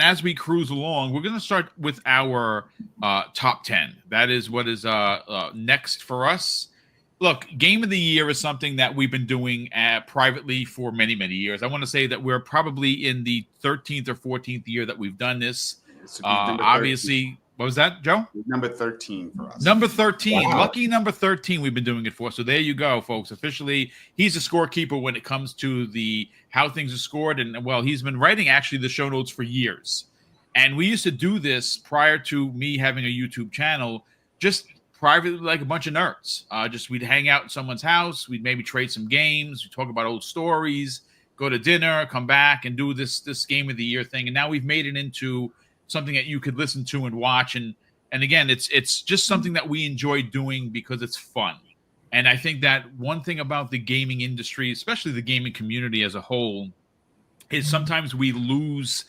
as we cruise along, we're going to start with our top 10. That is what is next for us. Look, Game of the Year is something that we've been doing privately for many, many years. I want to say that we're probably in the 13th or 14th year that we've done this. Obviously, what was that, Joe? Number 13 for us. Number 13. Wow. Lucky number 13 we've been doing it for. So there you go, folks. Officially, he's a scorekeeper when it comes to the how things are scored. And, well, he's been writing, actually, the show notes for years. And we used to do this prior to me having a YouTube channel, just privately like a bunch of nerds. We'd hang out in someone's house. We'd maybe trade some games. We'd talk about old stories, go to dinner, come back, and do this Game of the Year thing. And now we've made it into something that you could listen to and watch. And again, it's just something that we enjoy doing because it's fun. And I think that one thing about the gaming industry, especially the gaming community as a whole, is sometimes we lose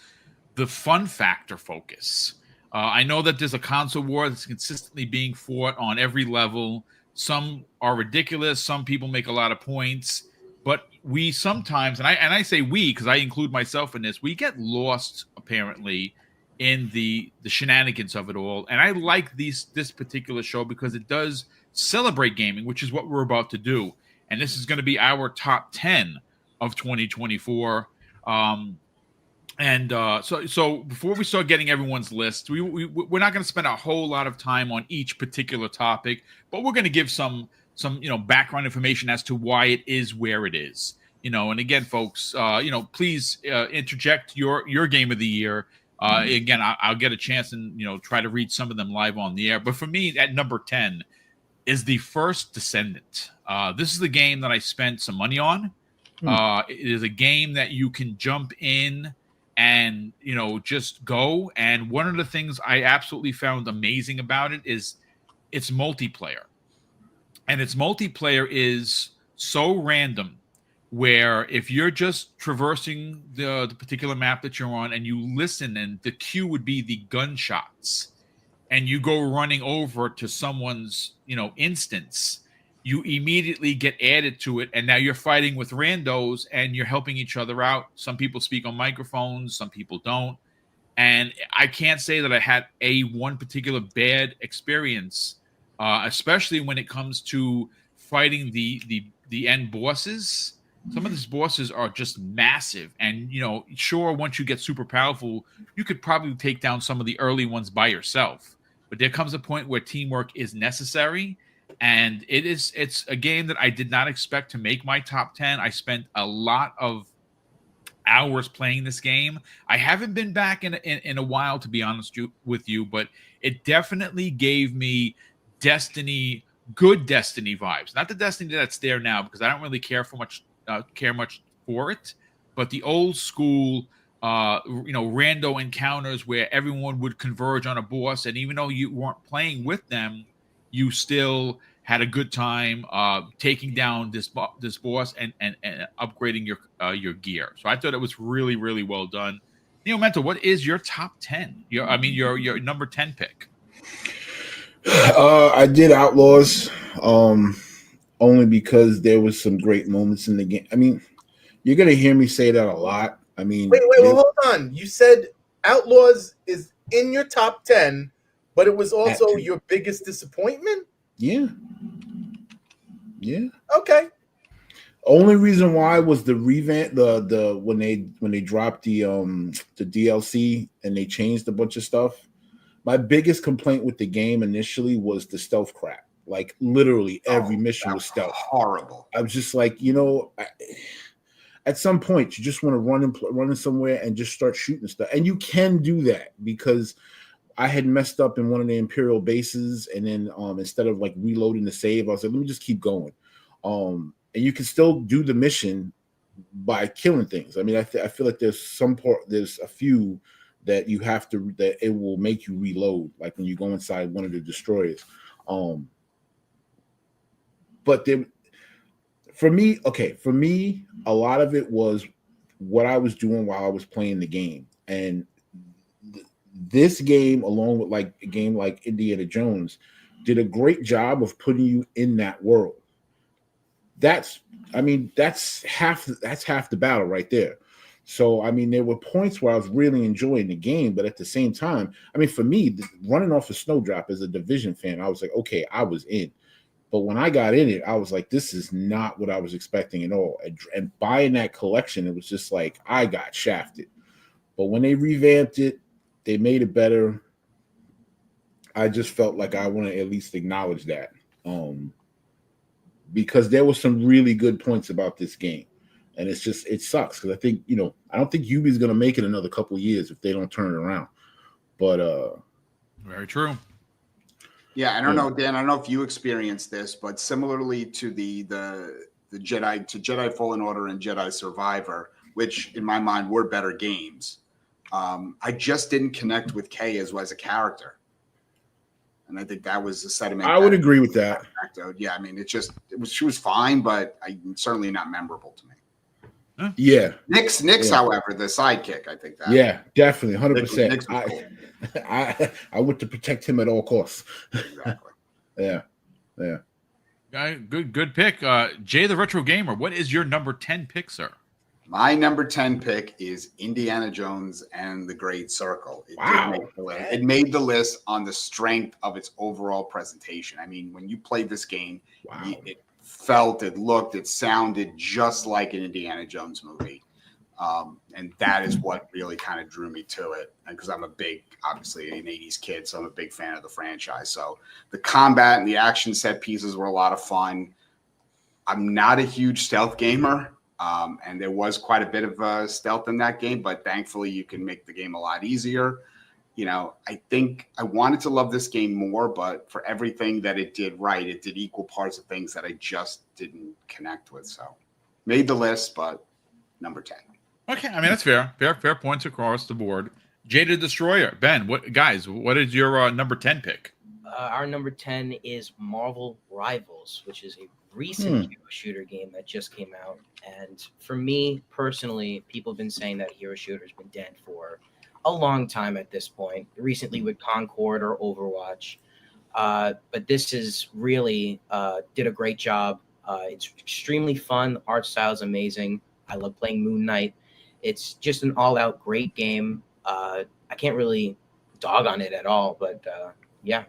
the fun factor focus. I know that there's a console war that's consistently being fought on every level. Some are ridiculous. Some people make a lot of points. But we sometimes, and I say we because I include myself in this, we get lost, apparently, in the shenanigans of it all. And I like this particular show because it does celebrate gaming, which is what we're about to do. And this is going to be our top 10 of 2024. So before we start getting everyone's list, we're not going to spend a whole lot of time on each particular topic, but we're going to give some background information as to why it is where it is. And again, folks, please interject your game of the year. Again, I'll get a chance and try to read some of them live on the air. But for me, at number 10 is The First Descendant. This is the game that I spent some money on. It is a game that you can jump in and just go. And one of the things I absolutely found amazing about it is its multiplayer. And its multiplayer is so random, where if you're just traversing the particular map that you're on and you listen, and the cue would be the gunshots, and you go running over to someone's instance, you immediately get added to it, and now you're fighting with randos and you're helping each other out. Some people speak on microphones, some people don't. And I can't say that I had one particular bad experience, especially when it comes to fighting the end bosses. Some of these bosses are just massive. And, sure, once you get super powerful, you could probably take down some of the early ones by yourself. But there comes a point where teamwork is necessary. And it's a game that I did not expect to make my top 10. I spent a lot of hours playing this game. I haven't been back in a while, to be honest with you, but it definitely gave me good Destiny vibes. Not the Destiny that's there now, because I don't really care much for it, but the old school rando encounters where everyone would converge on a boss, and even though you weren't playing with them, you still had a good time taking down this boss and upgrading your gear. So I thought it was really, really well done. Mento, what is your top 10? Your number 10 pick. I did Outlaws only because there was some great moments in the game. I mean, you're gonna hear me say that a lot. I mean, wait, hold on. You said Outlaws is in your top 10, but it was also your biggest disappointment? Yeah. Okay. Only reason why was the revamp, the when they dropped the DLC and they changed a bunch of stuff. My biggest complaint with the game initially was the stealth crap. Like literally every mission was stealth. Horrible. I was just like, at some point you just want to run in somewhere and just start shooting stuff, and you can do that because I had messed up in one of the Imperial bases, and then instead of like reloading the save, I was like, let me just keep going. And you can still do the mission by killing things. I mean, I feel like there's a few that you have to, that it will make you reload, like when you go inside one of the destroyers. But for me, a lot of it was what I was doing while I was playing the game. And this game, along with like a game like Indiana Jones, did a great job of putting you in that world. That's half the battle right there. So, I mean, there were points where I was really enjoying the game, but at the same time, I mean, for me, running off a snowdrop as a Division fan, I was like, okay, I was in. But when I got in it, I was like, this is not what I was expecting at all. And buying that collection, it was just like, I got shafted. But when they revamped it, they made it better. I just felt like I want to at least acknowledge that. Because there were some really good points about this game. And it's just, it sucks because I think, I don't think Yubi's going to make it another couple of years if they don't turn it around. But very true. Yeah, I don't know, Dan. I don't know if you experienced this, but similarly to the Jedi Fallen Order and Jedi Survivor, which in my mind were better games, I just didn't connect with Kay as a character, and I think that was the sentiment. I would agree with that. Yeah, I mean, she was fine, but certainly not memorable to me. Yeah. Nix, however, the sidekick, I think that. Yeah, definitely, 100%. Nix was cool. I want to protect him at all costs. Exactly. Yeah. Good pick. Jay the Retro Gamer, what is your number 10 pick, sir? My number 10 pick is Indiana Jones and the Great Circle. It made the list on the strength of its overall presentation. I mean, when you played this game, it felt, it looked, it sounded just like an Indiana Jones movie. And that is what really kind of drew me to it. Because I'm obviously an 80s kid, so I'm a big fan of the franchise. So the combat and the action set pieces were a lot of fun. I'm not a huge stealth gamer. And there was quite a bit of stealth in that game, but thankfully you can make the game a lot easier. I think I wanted to love this game more, but for everything that it did right, it did equal parts of things that I just didn't connect with. So made the list, but number 10. Okay, I mean, that's fair. Fair points across the board. Jada Destroyer. Ben, what is your number 10 pick? Our number 10 is Marvel Rivals, which is a recent hero shooter game that just came out. And for me personally, people have been saying that hero shooter's been dead for a long time at this point, recently with Concord or Overwatch. But this is really did a great job. It's extremely fun. The art style is amazing. I love playing Moon Knight. It's just an all-out great game. I can't really dog on it at all, but yeah.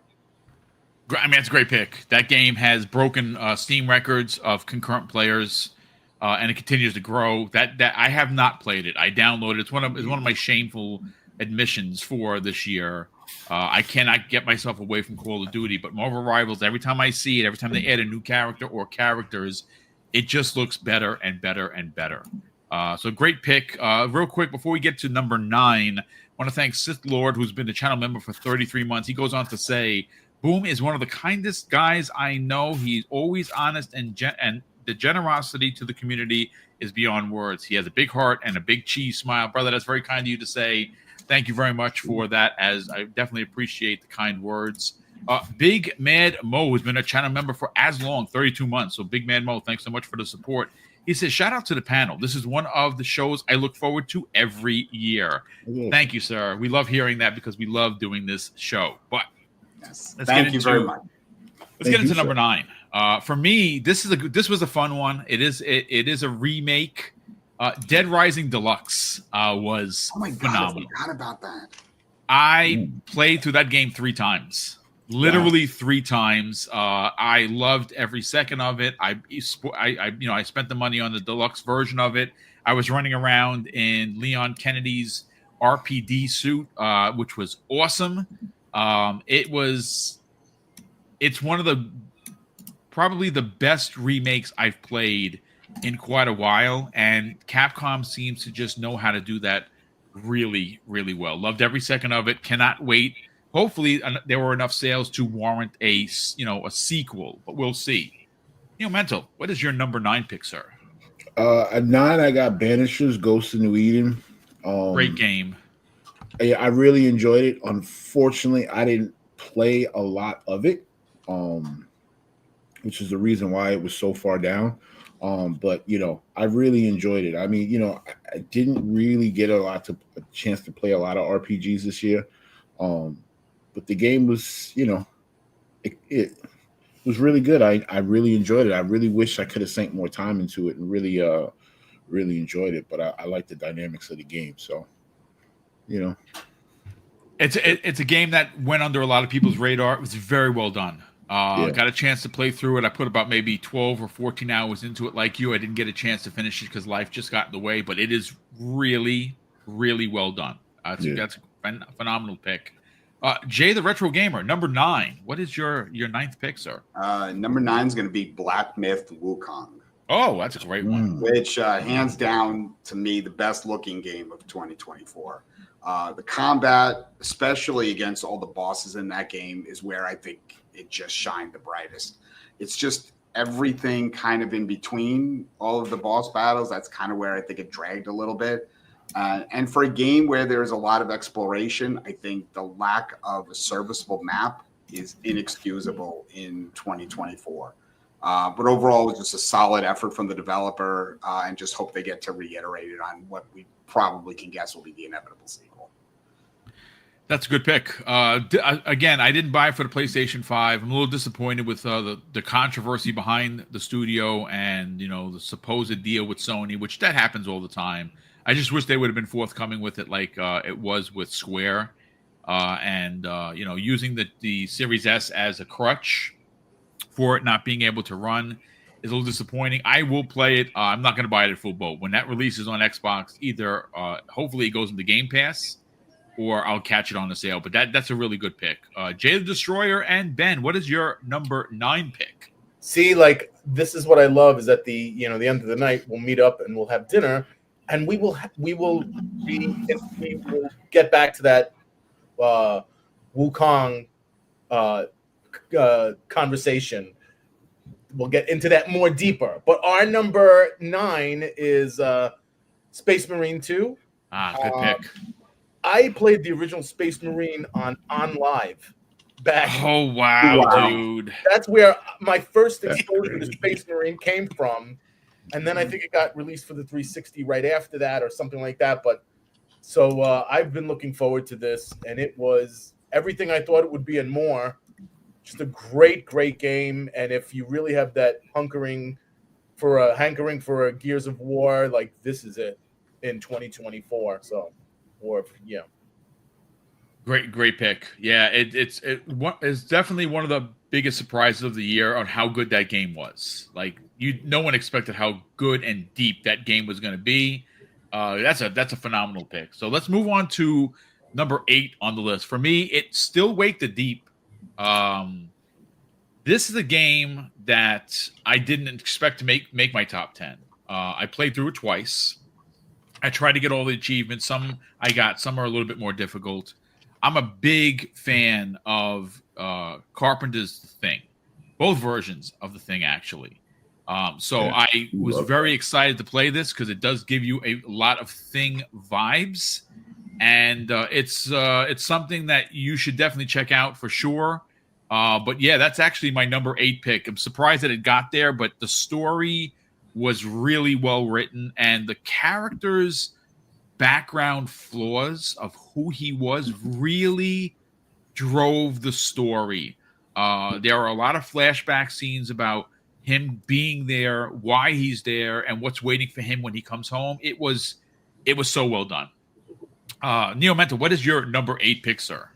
I mean, it's a great pick. That game has broken Steam records of concurrent players, and it continues to grow. That I have not played it. I downloaded it. It's one of my shameful admissions for this year. I cannot get myself away from Call of Duty, but Marvel Rivals, every time I see it, every time they add a new character or characters, it just looks better and better and better. So great pick. Real quick, before we get to number 9, I want to thank Sith Lord, who's been a channel member for 33 months. He goes on to say, Boom is one of the kindest guys I know. He's always honest, and the generosity to the community is beyond words. He has a big heart and a big cheese smile. Brother, that's very kind of you to say. Thank you very much for that, as I definitely appreciate the kind words. Big Mad Mo has been a channel member for as long, 32 months. So Big Mad Mo, thanks so much for the support. He says, shout out to the panel. This is one of the shows I look forward to every year. Thank you, sir. We love hearing that because we love doing this show. But thank you very much. Let's get into number 9. For me, this was a fun one. It is a remake. Dead Rising Deluxe was phenomenal. I forgot about that. I played through that game 3 times. Literally 3 times. I loved every second of it. I spent the money on the deluxe version of it. I was running around in Leon Kennedy's RPD suit, which was awesome. It's one of the probably the best remakes I've played in quite a while, and Capcom seems to just know how to do that really, really well. Loved every second of it. Cannot wait. Hopefully, there were enough sales to warrant a sequel, but we'll see. Mental, what is your number 9 pick, sir? At 9, I got Banishers: Ghosts of New Eden. Great game. I really enjoyed it. Unfortunately, I didn't play a lot of it, which is the reason why it was so far down. But I really enjoyed it. I mean, I didn't really get a chance to play a lot of RPGs this year. But the game was, it was really good. I really enjoyed it. I really wish I could have sank more time into it and really really enjoyed it. But I like the dynamics of the game, so It's a game that went under a lot of people's radar. It was very well done. Yeah. Got a chance to play through it. I put about maybe 12 or 14 hours into it. Like you, I didn't get a chance to finish it because life just got in the way. But it is really, really well done. That's a phenomenal pick. Jay, the Retro Gamer, number 9. What is your ninth pick, sir? Number 9 is going to be Black Myth Wukong. Oh, that's a great one. Which, hands down, to me, the best looking game of 2024. The combat, especially against all the bosses in that game, is where I think it just shined the brightest. It's just everything kind of in between all of the boss battles. That's kind of where I think it dragged a little bit. And for a game where there's a lot of exploration, I think the lack of a serviceable map is inexcusable in 2024. But overall, it was just a solid effort from the developer, and just hope they get to reiterate it on what we probably can guess will be the inevitable sequel. That's a good pick. Again, I didn't buy it for the PlayStation 5. I'm a little disappointed with the controversy behind the studio and the supposed deal with Sony, which that happens all the time. I just wish they would have been forthcoming with it like it was with Square, and using the Series S as a crutch for it not being able to run is a little disappointing. I will play it. I'm not going to buy it at full boat. When that releases on Xbox, either hopefully it goes into Game Pass or I'll catch it on the sale. But that's a really good pick. Jay the Destroyer and Ben, what is your number 9 pick? See, like, this is what I love is at the end of the night, we'll meet up and we'll have dinner, and we will get back to that Wukong conversation. We'll get into that more deeper. But our number 9 is Space Marine 2. Good pick. I played the original Space Marine on Live back. Oh, wow, dude. That's where my first exposure to Space Marine came from. And then I think it got released for the 360 right after that or something like that. But so I've been looking forward to this, and it was everything I thought it would be and more. Just a great, great game. And if you really have that hankering for a Gears of War, like, this is it in 2024. So, Great pick. Yeah, it's definitely one of the biggest surprises of the year on how good that game was. Like, no one expected how good and deep that game was going to be. That's a phenomenal pick. So let's move on to number 8 on the list. For me, it's still Wake the Deep. This is a game that I didn't expect to make my top 10. I played through it twice. I tried to get all the achievements. Some I got, some are a little bit more difficult. I'm a big fan of Carpenter's Thing, both versions of the Thing, actually. So yeah, I was very excited to play this because it does give you a lot of Thing vibes, and it's something that you should definitely check out for sure. But yeah, that's actually my number 8 pick. I'm surprised that it got there, but the story was really well written, and the characters' background flaws of who he was really drove the story. There are a lot of flashback scenes about him being there, why he's there, and what's waiting for him when he comes home. It was so well done. Neo Menta, what is your number 8 pick, sir?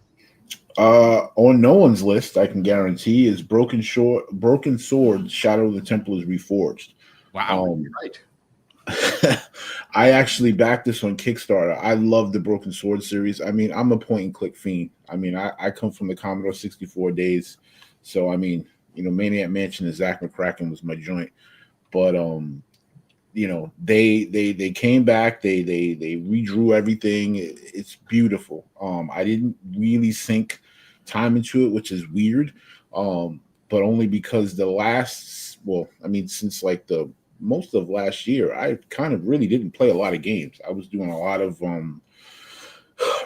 On no one's list, I can guarantee, is Broken Sword, Shadow of the Temple is Reforged. Wow. Right. I actually backed this on Kickstarter. I love the Broken Sword series. I mean, I'm a point and click fiend. I mean, I come from the Commodore 64 days. So, I mean, Maniac Mansion and Zach McCracken was my joint. But, they came back. They redrew everything. It's beautiful. I didn't really sink time into it, which is weird. But only because since like the most of last year, I kind of really didn't play a lot of games. I was doing a lot of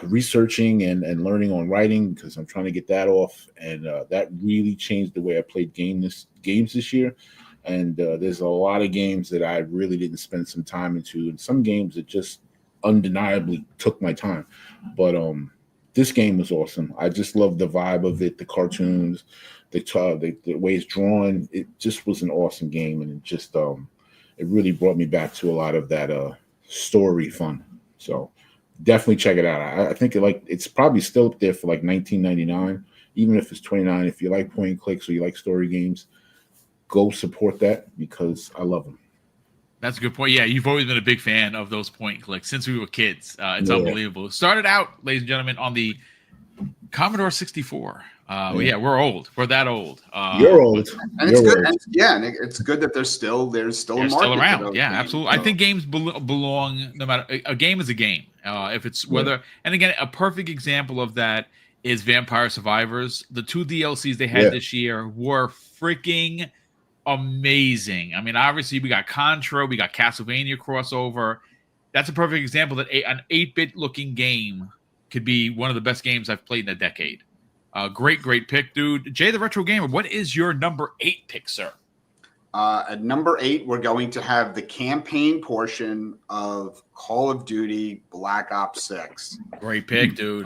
researching and learning on writing because I'm trying to get that off, and that really changed the way I played games this year. And there's a lot of games that I really didn't spend some time into, and some games that just undeniably took my time. But this game was awesome. I just love the vibe of it, the cartoons, the way it's drawn. It just was an awesome game, and it just it really brought me back to a lot of that story fun. So definitely check it out. I think it's probably still up there for like $19.99, even if it's $29. If you like point and clicks or you like story games, go support that because I love them. That's a good point. Yeah, you've always been a big fan of those point and clicks since we were kids. It's unbelievable. Started out, ladies and gentlemen, on the Commodore 64. Yeah, we're old. We're that old. You're old. And it's good. And it's good that there's still a market still around. Yeah, games, absolutely. So. I think games belong no matter. A game is a game. If it's whether, and again, a perfect example of that is Vampire Survivors. The 2 DLCs they had this year were freaking amazing. I mean, obviously we got Contra, we got Castlevania crossover. That's a perfect example that an 8-bit looking game could be one of the best games I've played in a decade. Great pick, dude. Jay the Retro Gamer, what is your number 8 pick, sir? At number 8, we're going to have the campaign portion of Call of Duty Black Ops 6. Great pick, dude.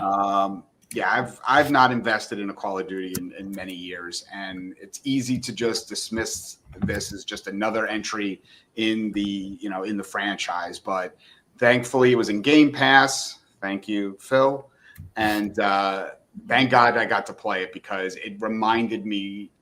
Yeah, I've not invested in a Call of Duty in many years, and it's easy to just dismiss this as just another entry in the franchise. But thankfully, it was in Game Pass. Thank you, Phil, and thank God I got to play it because it reminded me,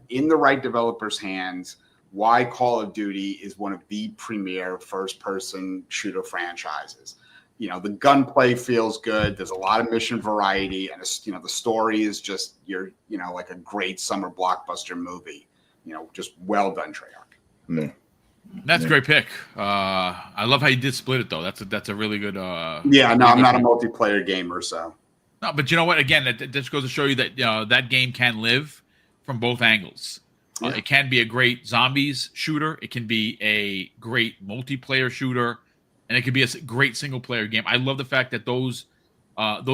in the right developer's hands, why Call of Duty is one of the premier first-person shooter franchises. The gunplay feels good. There's a lot of mission variety, and the story is just like a great summer blockbuster movie. Just well done, Treyarch. Yeah. That's a great pick. I love how you did split it though. That's a really good. I'm not a multiplayer gamer, so. No, but you know what? Again, that just goes to show you that that game can live from both angles. It can be a great zombies shooter. It can be a great multiplayer shooter. And it could be a great single-player game. I love the fact that those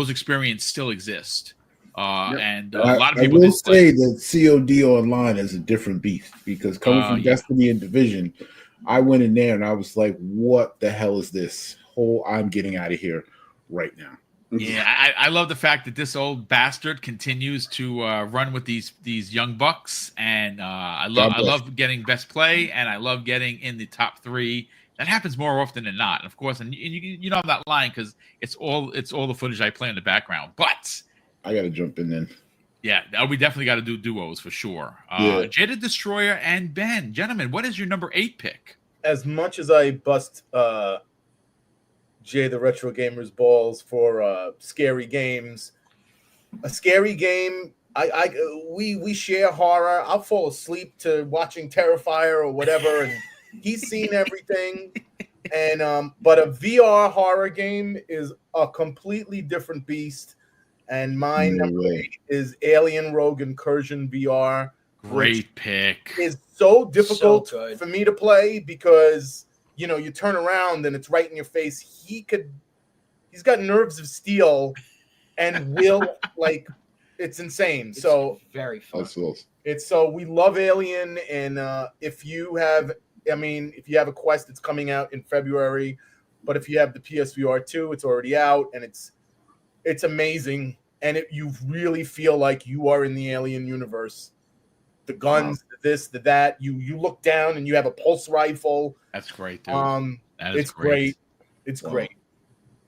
experiences still exist. And a lot of people will say that COD Online is a different beast because coming from Destiny and Division, I went in there and I was like, what the hell is this? I'm getting out of here right now. Yeah, I love the fact that this old bastard continues to run with these young bucks. And I love getting best play, and I love getting in the top 3. That happens more often than not, of course. And you know I'm not lying because it's all the footage I play in the background. But I got to jump in then. Yeah, we definitely got to do duos for sure. Jay the Destroyer and Ben, gentlemen, what is your number 8 pick? As much as I bust Jay the Retro Gamer's balls for scary games, a scary game. We share horror. I'll fall asleep to watching Terrifier or whatever, and he's seen everything. And but a VR horror game is a completely different beast. And my number 8 is Alien Rogue Incursion VR. Great pick. Is so difficult for me to play because you turn around and it's right in your face. He's got nerves of steel and will it's insane. So very fun. We love Alien, and if you have a Quest, it's coming out in February. But if you have the PSVR 2, it's already out, and it's amazing. And you really feel like you are in the Alien universe. The guns, this, the that. You look down and you have a pulse rifle. That's great, dude. It's great. It's great.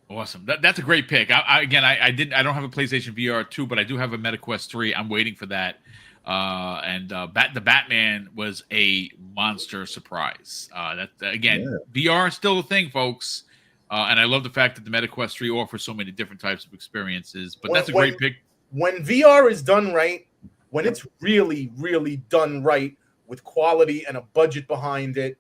Awesome. That's a great pick. I don't have a PlayStation VR 2, but I do have a MetaQuest 3. I'm waiting for that. The Batman was a monster surprise. VR is still a thing, folks. And I love the fact that the MetaQuest 3 offers so many different types of experiences. But that's a great pick. When VR is done right, when it's really, really done right with quality and a budget behind it,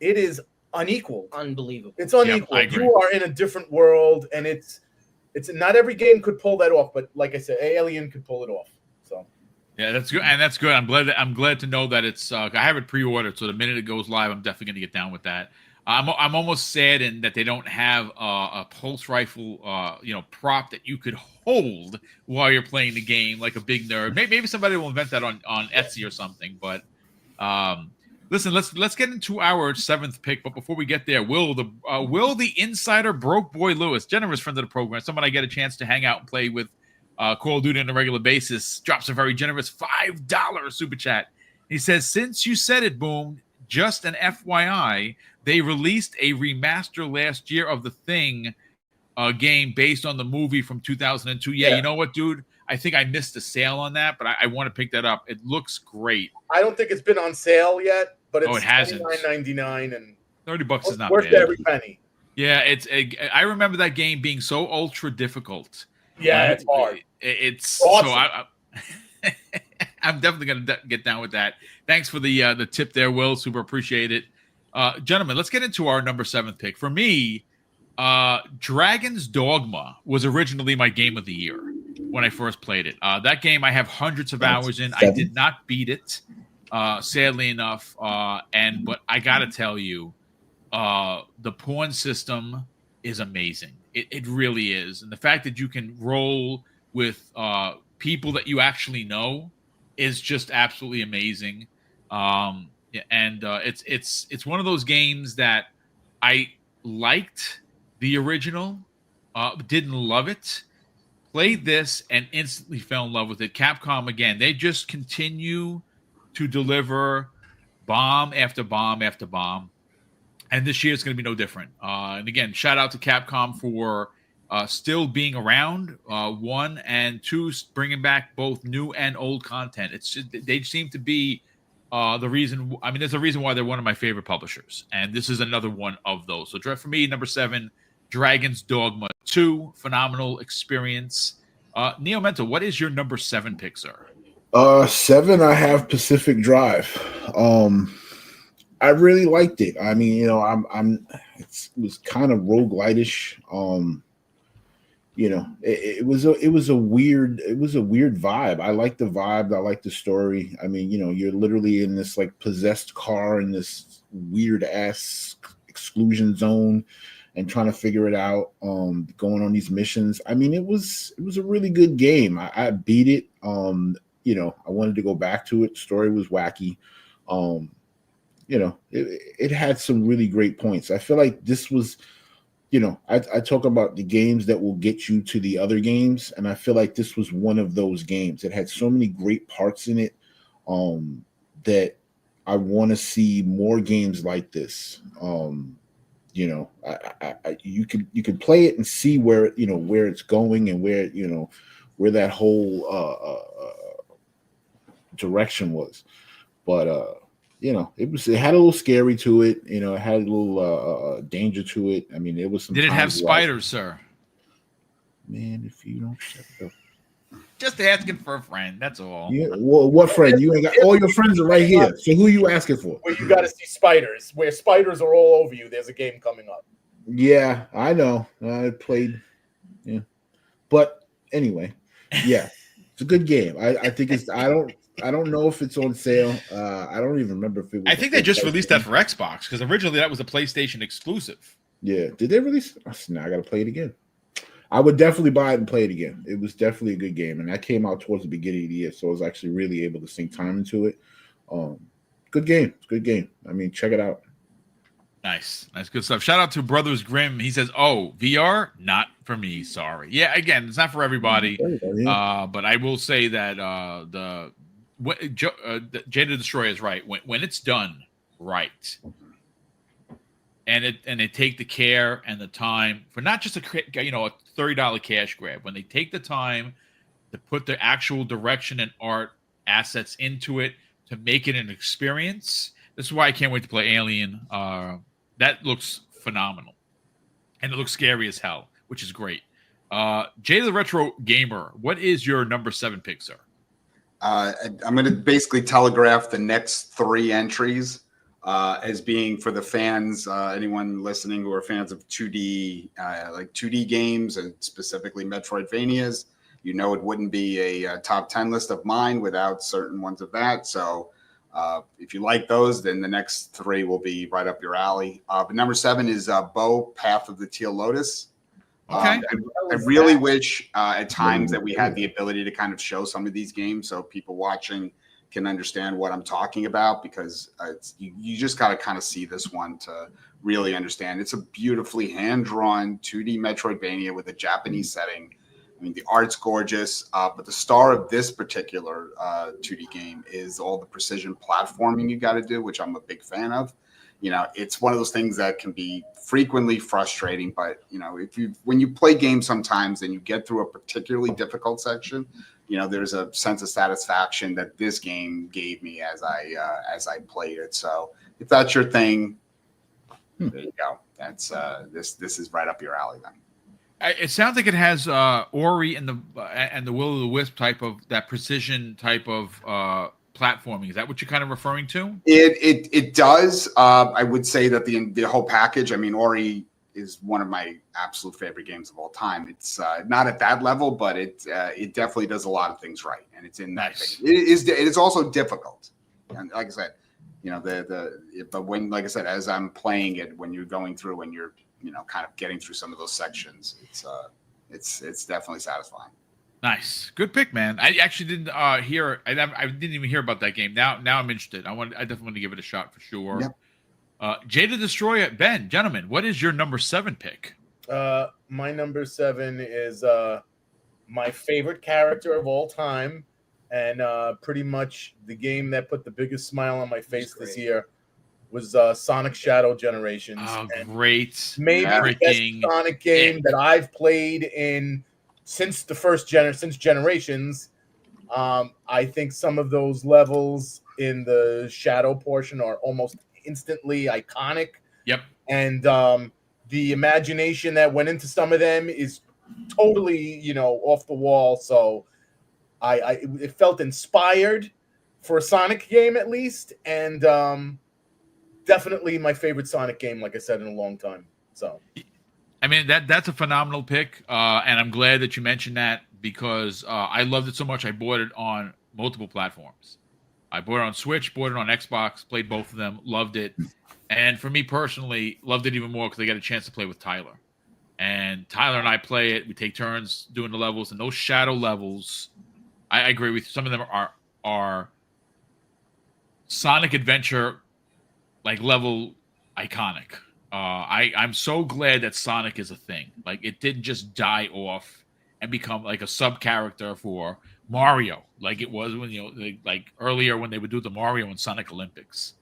it is unequaled. Unbelievable. It's unequal. Yep, you are in a different world, and it's not every game could pull that off, but like I said, Alien could pull it off. So yeah, that's good, and that's good. I'm glad to know that it's. I have it pre-ordered, so the minute it goes live, I'm definitely going to get down with that. I'm almost saddened that they don't have a pulse rifle, prop that you could hold while you're playing the game, like a big nerd. Maybe somebody will invent that on Etsy or something. But listen, let's get into our 7th pick. But before we get there, Will the Insider Broke Boy Lewis, generous friend of the program, someone I get a chance to hang out and play with Call of Duty on a regular basis, drops a very generous $5 super chat. He says, "Since you said it, Boom, just an FYI, they released a remaster last year of the Thing game based on the movie from 2002. Yeah, you know what, dude? I think I missed the sale on that, but I want to pick that up. It looks great. I don't think it's been on sale yet, but it's it hasn't. $29.99 and $30 is not worth bad. Every penny. Yeah, I remember that game being so ultra difficult. Yeah, it's hard. It's awesome. So I'm definitely gonna get down with that. Thanks for the tip there, Will. Super appreciate it, gentlemen. Let's get into our number 7 pick. For me, Dragon's Dogma was originally my game of the year when I first played it. That game I have hundreds of hours in. I did not beat it, sadly enough. But I gotta tell you, the pawn system is amazing. It really is, and the fact that you can roll with people that you actually know is just absolutely amazing. It's one of those games that I liked the original, didn't love it, played this and instantly fell in love with it. Capcom, again, they just continue to deliver bomb after bomb after bomb. And this year it's going to be no different. And again, shout out to Capcom for still being around, 1, and 2, bringing back both new and old content. It's just, they seem to be the reason. I mean, there's a reason why they're one of my favorite publishers, and this is another one of those. So for me, number 7, Dragon's Dogma 2, phenomenal experience. Neo Mental, what is your number 7 pick, sir? 7, I have Pacific Drive. I really liked it. I mean, it was kind of roguelite-ish. It was a weird vibe. I like the vibe. I like the story. I mean, you're literally in this like possessed car in this weird ass exclusion zone and trying to figure it out, going on these missions. I mean, it was a really good game. I beat it. I wanted to go back to it. The story was wacky. It had some really great points. I feel like this was, I talk about the games that will get you to the other games, and I feel like this was one of those games. It had so many great parts in it that I want to see more games like this. You could play it and see where it's going and where that whole direction was, but it had a little scary to it. It had a little danger to it. I mean, it was some. Did it have spiders, sir? Man, if you don't shut up. Just asking for a friend. That's all. Yeah. Well, what friend? You ain't got all your friends are right here. So who are you asking for? Where you got to see spiders. Where spiders are all over you. There's a game coming up. Yeah, I know. I played. Yeah, but anyway, yeah, it's a good game. I think it's. I don't know if it's on sale. I don't even remember if it was. I think they just released that for Xbox because originally that was a PlayStation exclusive. Yeah. Did they release it? Now I got to play it again. I would definitely buy it and play it again. It was definitely a good game. And that came out towards the beginning of the year. So I was actually really able to sink time into it. Good game. It's a good game. I mean, check it out. Nice. Good stuff. Shout out to Brothers Grimm. He says, VR, not for me. Sorry. Yeah, again, it's not for everybody. But I will say that Jada the Destroyer is right. When it's done right, and they take the care and the time for not just a $30 cash grab. When they take the time to put the actual direction and art assets into it to make it an experience. This is why I can't wait to play Alien. That looks phenomenal, and it looks scary as hell, which is great. Jay the Retro Gamer, what is your number 7 pick, sir? I'm going to basically telegraph the next 3 entries as being for the fans, anyone listening who are fans of 2D, like 2D games and specifically Metroidvanias. It wouldn't be a top 10 list of mine without certain ones of that. So if you like those, then the next 3 will be right up your alley. But number 7 is Bo, Path of the Teal Lotus. Okay. I really wish at times that we had the ability to kind of show some of these games so people watching can understand what I'm talking about, because you just got to kind of see this one to really understand. It's a beautifully hand-drawn 2D Metroidvania with a Japanese setting. I mean, the art's gorgeous, but the star of this particular 2D game is all the precision platforming you got to do, which I'm a big fan of. You know, it's one of those things that can be frequently frustrating, but you know, when you play games sometimes and you get through a particularly difficult section, you know, there's a sense of satisfaction that this game gave me as I played it. So if that's your thing, there you go. That's this is right up your alley then. It sounds like it has Ori and the Will of the Wisp type of that precision type of platforming. Is that what you're kind of referring to? It does. I would say that the whole package. I mean, Ori is one of my absolute favorite games of all time. It's not at that level, but it definitely does a lot of things right, and it's in that nice. thing. It is also difficult, and like I said, you know but when, like I said, as I'm playing it, when you're going through and you're, you know, kind of getting through some of those sections, it's definitely satisfying. Nice, good pick, man. I actually didn't hear. I didn't even hear about that game. Now I'm interested. I definitely want to give it a shot for sure. Yep. Jada Destroyer, Ben, gentlemen, what is your number 7 pick? My number 7 is my favorite character of all time, and pretty much the game that put the biggest smile on my face this year was Sonic Shadow Generations. Oh, great! Maybe the best Sonic game that I've played since Generations. I think some of those levels in the Shadow portion are almost instantly iconic. Yep. And the imagination that went into some of them is totally, you know, off the wall. So it felt inspired for a Sonic game at least, and definitely my favorite Sonic game, like I said, in a long time. So, I mean, that's a phenomenal pick, and I'm glad that you mentioned that because I loved it so much. I bought it on multiple platforms. I bought it on Switch, bought it on Xbox, played both of them, loved it. And for me personally, loved it even more because I got a chance to play with Tyler. And Tyler and I play it. We take turns doing the levels. And those shadow levels, I agree with you. Some of them are Sonic Adventure like level iconic. I'm so glad that Sonic is a thing. Like, it didn't just die off and become like a sub character for Mario, like it was when, you know, like earlier when they would do the Mario and Sonic Olympics.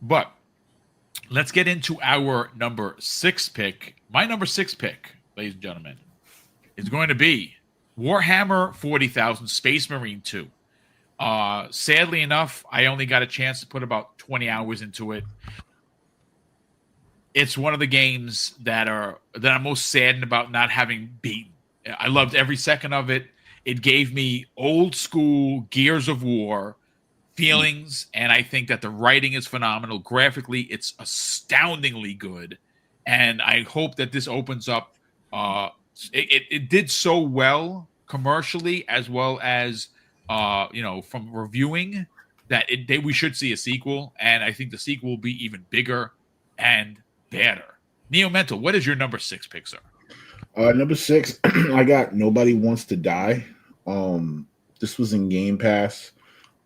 But let's get into our number 6 pick. My number 6 pick, ladies and gentlemen, is going to be Warhammer 40,000 Space Marine 2. Sadly enough, I only got a chance to put about 20 hours into it. It's one of the games that I'm most saddened about not having beaten. I loved every second of it. It gave me old school Gears of War feelings, and I think that the writing is phenomenal. Graphically, it's astoundingly good, and I hope that this opens up. It did so well commercially as well as you know, from reviewing that we should see a sequel, and I think the sequel will be even bigger and better. Neo Mental, what is your number 6 pick, sir? Number 6, I got Nobody Wants to Die. This was in Game Pass,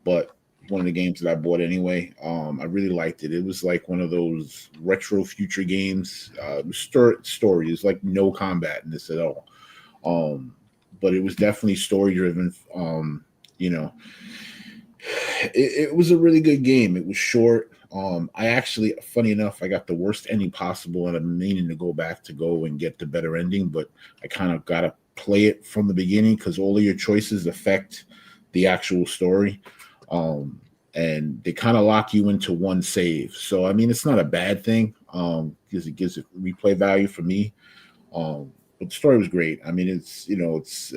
but one of the games that I bought anyway. I really liked it. It was like one of those retro future games. Story is like no combat in this at all. But it was definitely story driven. You know, it was a really good game. It was short. I actually, funny enough, I got the worst ending possible, and I'm meaning to go and get the better ending, but I kind of got to play it from the beginning because all of your choices affect the actual story. And they kind of lock you into one save. So, I mean, it's not a bad thing because it gives it replay value for me. But the story was great. I mean, it's, you know, it's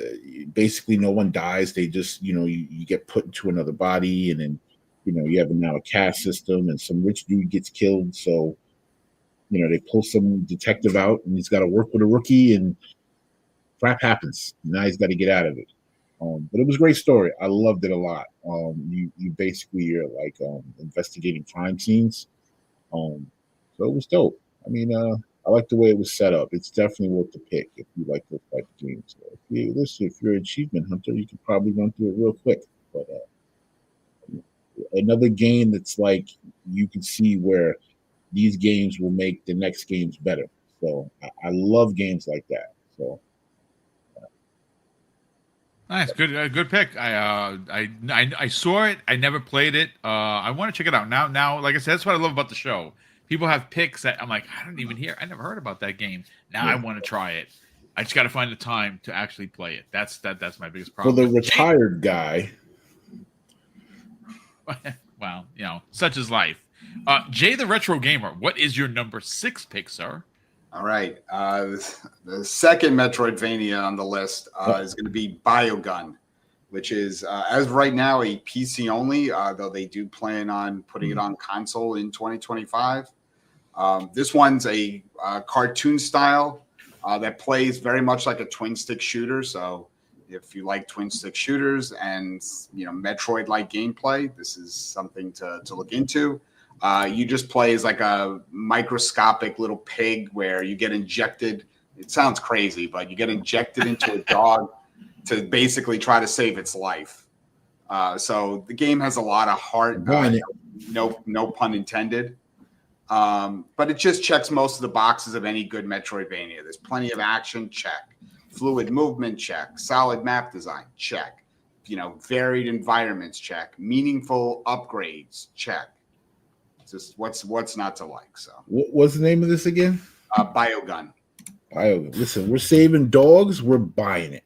basically no one dies. They just, you know, you get put into another body, and then, you know, you have now a caste system, and some rich dude gets killed. So, you know, they pull some detective out, and he's got to work with a rookie, and crap happens. Now he's got to get out of it. But it was a great story. I loved it a lot. You basically, you're like investigating crime scenes. So it was dope. I mean, I like the way it was set up. It's definitely worth the pick if you like those type of games. So if you're an achievement hunter, you could probably run through it real quick. But another game that's like you can see where these games will make the next games better. So I love games like that. So Nice, good pick. I saw it. I never played it. I want to check it out now. Like I said, that's what I love about the show. People have picks that I'm like, I never heard about that game. Now I want to try it. I just got to find the time to actually play it. That's my biggest problem. For the retired guy. Well, such is life. Jay the Retro Gamer, what is your number 6 pick, sir? All right. The second Metroidvania on the list is going to be Biogun, which is, as of right now, a PC only, though they do plan on putting it on console in 2025. This one's a cartoon style that plays very much like a twin-stick shooter. So if you like twin-stick shooters and, Metroid-like gameplay, this is something to look into. You just play as like a microscopic little pig where you get injected. It sounds crazy, but you get injected into a dog to basically try to save its life. So the game has a lot of heart. No pun intended. But it just checks most of the boxes of any good Metroidvania. There's plenty of action, check. Fluid movement, check. Solid map design, check. Varied environments, check. Meaningful upgrades, check. Just what's not to like. So what's the name of this again? Biogun. Biogun. Listen, we're saving dogs. We're buying it.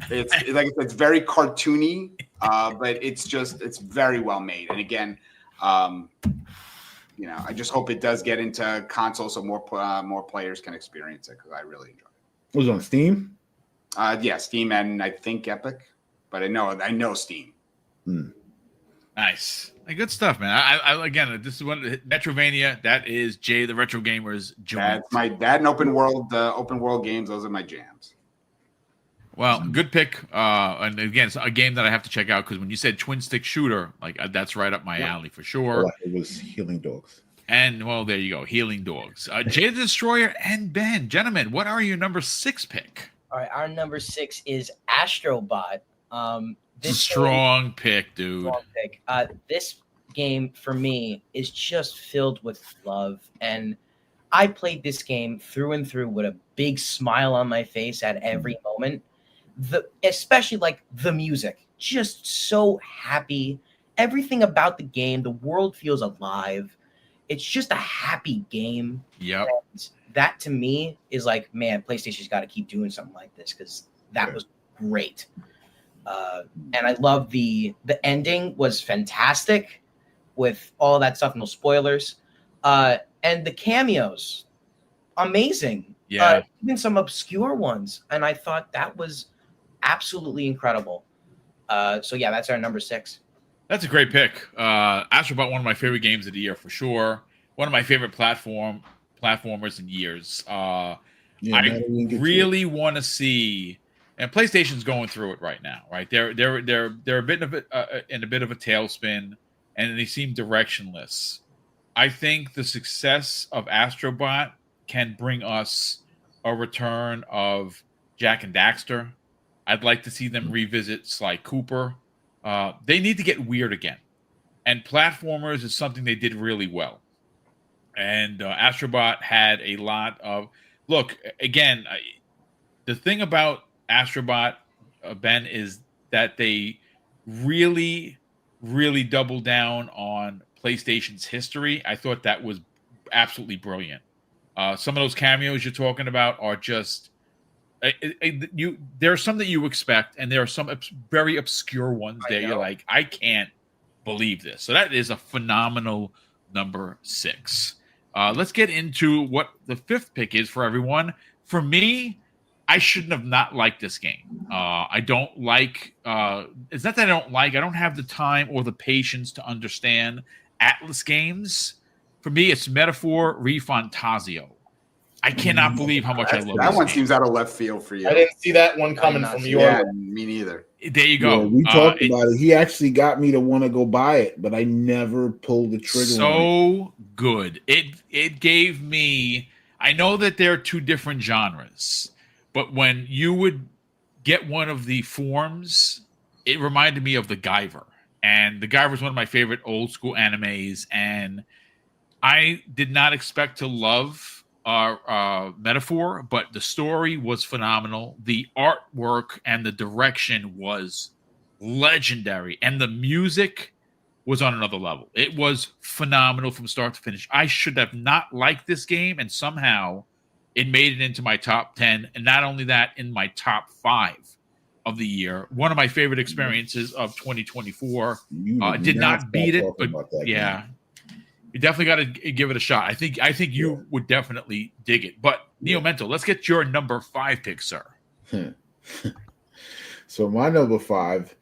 It's like I said, it's very cartoony, but it's very well made. And again, I just hope it does get into console so more players can experience it because I really enjoy it. Was it on Steam? Yeah, Steam and I think Epic, but I know Steam. Nice. Good stuff, man. I again, this is one Metrovania. That is Jay the Retro Gamer's joint. That and open world games. Those are my jams. Well, good pick. And again, it's a game that I have to check out because when you said twin stick shooter, that's right up my alley for sure. Well, it was Healing Dogs. And well, there you go, Healing Dogs. Jay the Destroyer and Ben, gentlemen, what are your number 6 pick? All right, our number 6 is Astrobot. Strong pick, dude. Strong pick. This game for me is just filled with love, and I played this game through and through with a big smile on my face at every moment. Especially like the music, just so happy. Everything about the game, the world feels alive. It's just a happy game. Yep. And that to me is like, man, PlayStation's got to keep doing something like this because that was great. And I love the ending was fantastic with all that stuff. No spoilers. And the cameos, amazing. Yeah. Even some obscure ones. And I thought that was absolutely incredible. So yeah, that's our number 6. That's a great pick. Astrobot, one of my favorite games of the year for sure. One of my favorite platformers in years. I really want to see. And PlayStation's going through it right now, right? They're a bit of in a bit of a tailspin, and they seem directionless. I think the success of Astrobot can bring us a return of Jak and Daxter. I'd like to see them revisit Sly Cooper. They need to get weird again, and platformers is something they did really well. And Astrobot had a lot of look again. The thing about Astrobot, Ben, is that they really, really doubled down on PlayStation's history. I thought that was absolutely brilliant. Some of those cameos you're talking about are just there are some that you expect, and there are some very obscure ones there. You're like, I can't believe this. So that is a phenomenal number 6. Let's get into what the 5th pick is for everyone. For me, I shouldn't have not liked this game. I don't like. It's not that I don't have the time or the patience to understand Atlas games. For me, it's Metaphor Refantasio. I cannot believe how much I love that this one. game. Seems out of left field for you. I didn't see that one coming from you. Yeah, me neither. There you go. Yeah, we talked about it. He actually got me to want to go buy it, but I never pulled the trigger. So good. It gave me. I know that there are 2 different genres. But when you would get one of the forms, it reminded me of the Guyver. And the Guyver is one of my favorite old school animes. And I did not expect to love metaphor, but the story was phenomenal. The artwork and the direction was legendary, and the music was on another level. It was phenomenal from start to finish. I should have not liked this game, and somehow it made it into my top 10, and not only that, in my top 5 of the year. One of my favorite experiences of 2024. Did not beat it, but yeah, you definitely got to give it a shot. I think you would definitely dig it. But Neo Mento, let's get your number 5 pick, sir. So my number 5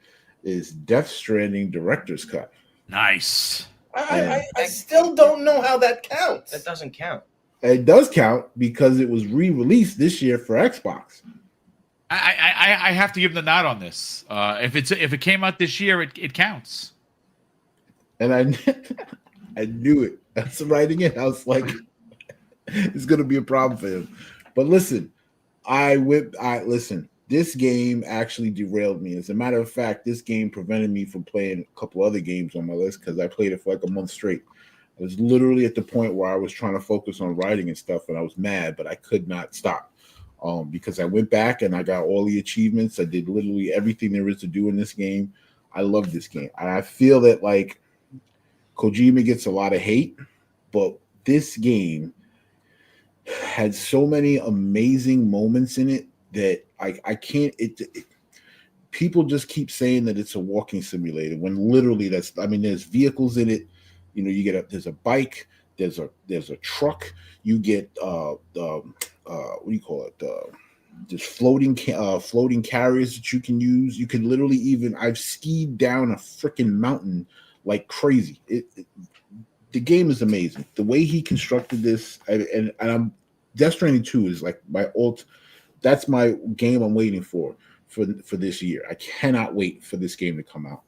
is Death Stranding Director's Cut. Nice. I still don't know how that counts. That doesn't count. It does count because it was re-released this year for Xbox. I have to give the nod on this. If it came out this year, it counts. And I knew it. That's writing it. I was like, it's gonna be a problem for him. But listen, listen. This game actually derailed me. As a matter of fact, this game prevented me from playing a couple other games on my list because I played it for like a month straight. I was literally at the point where I was trying to focus on writing and stuff, and I was mad, but I could not stop. Because I went back and I got all the achievements. I did literally everything there is to do in this game. I love this game. And I feel that like Kojima gets a lot of hate, but this game had so many amazing moments in it that I can't. People just keep saying that it's a walking simulator when literally there's vehicles in it. You know, there's a bike, there's a truck. You get what do you call it? Just floating carriers that you can use. You can literally I've skied down a freaking mountain like crazy. The game is amazing. The way he constructed this, and I'm Death Stranding 2 is like that's my game I'm waiting for this year. I cannot wait for this game to come out.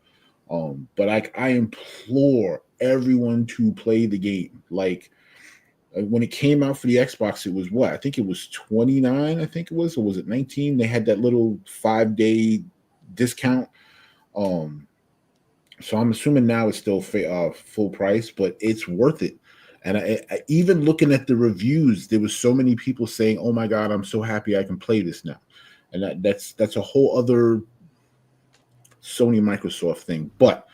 But I implore everyone to play the game. Like when it came out for the Xbox, it was what? I think it was $29, I think it was, or was it 19? They had that little 5-day discount. So I'm assuming now it's still full price, but it's worth it. And I even looking at the reviews, there was so many people saying, "Oh my God, I'm so happy I can play this now." And that's a whole other Sony Microsoft thing. But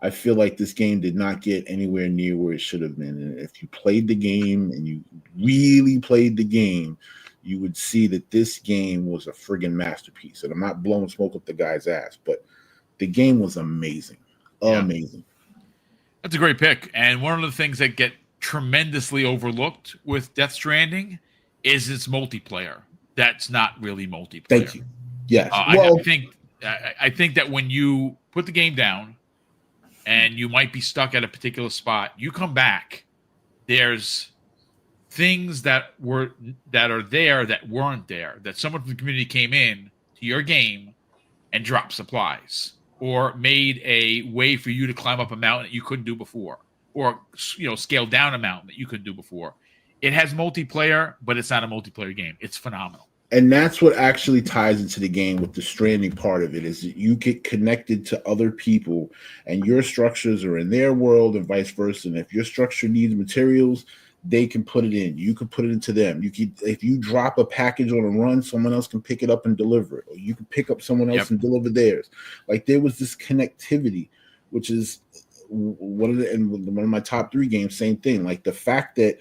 I feel like this game did not get anywhere near where it should have been. And if you played the game and you really played the game, you would see that this game was a friggin' masterpiece. And I'm not blowing smoke up the guy's ass, but the game was amazing. Amazing. That's a great pick. And one of the things that get tremendously overlooked with Death Stranding is its multiplayer. That's not really multiplayer. Thank you. Yes. I think that when you put the game down and you might be stuck at a particular spot, you come back, there's things that are there that weren't there, that someone from the community came in to your game and dropped supplies or made a way for you to climb up a mountain that you couldn't do before, or scale down a mountain that you couldn't do before. It has multiplayer, but it's not a multiplayer game. It's phenomenal. And that's what actually ties into the game with the stranding part of it, is that you get connected to other people and your structures are in their world and vice versa. And if your structure needs materials, they can put it in. You can put it into them. If you drop a package on a run, someone else can pick it up and deliver it. Or you can pick up someone else and deliver theirs. Like there was this connectivity, which is one of my top 3 games, same thing. Like the fact that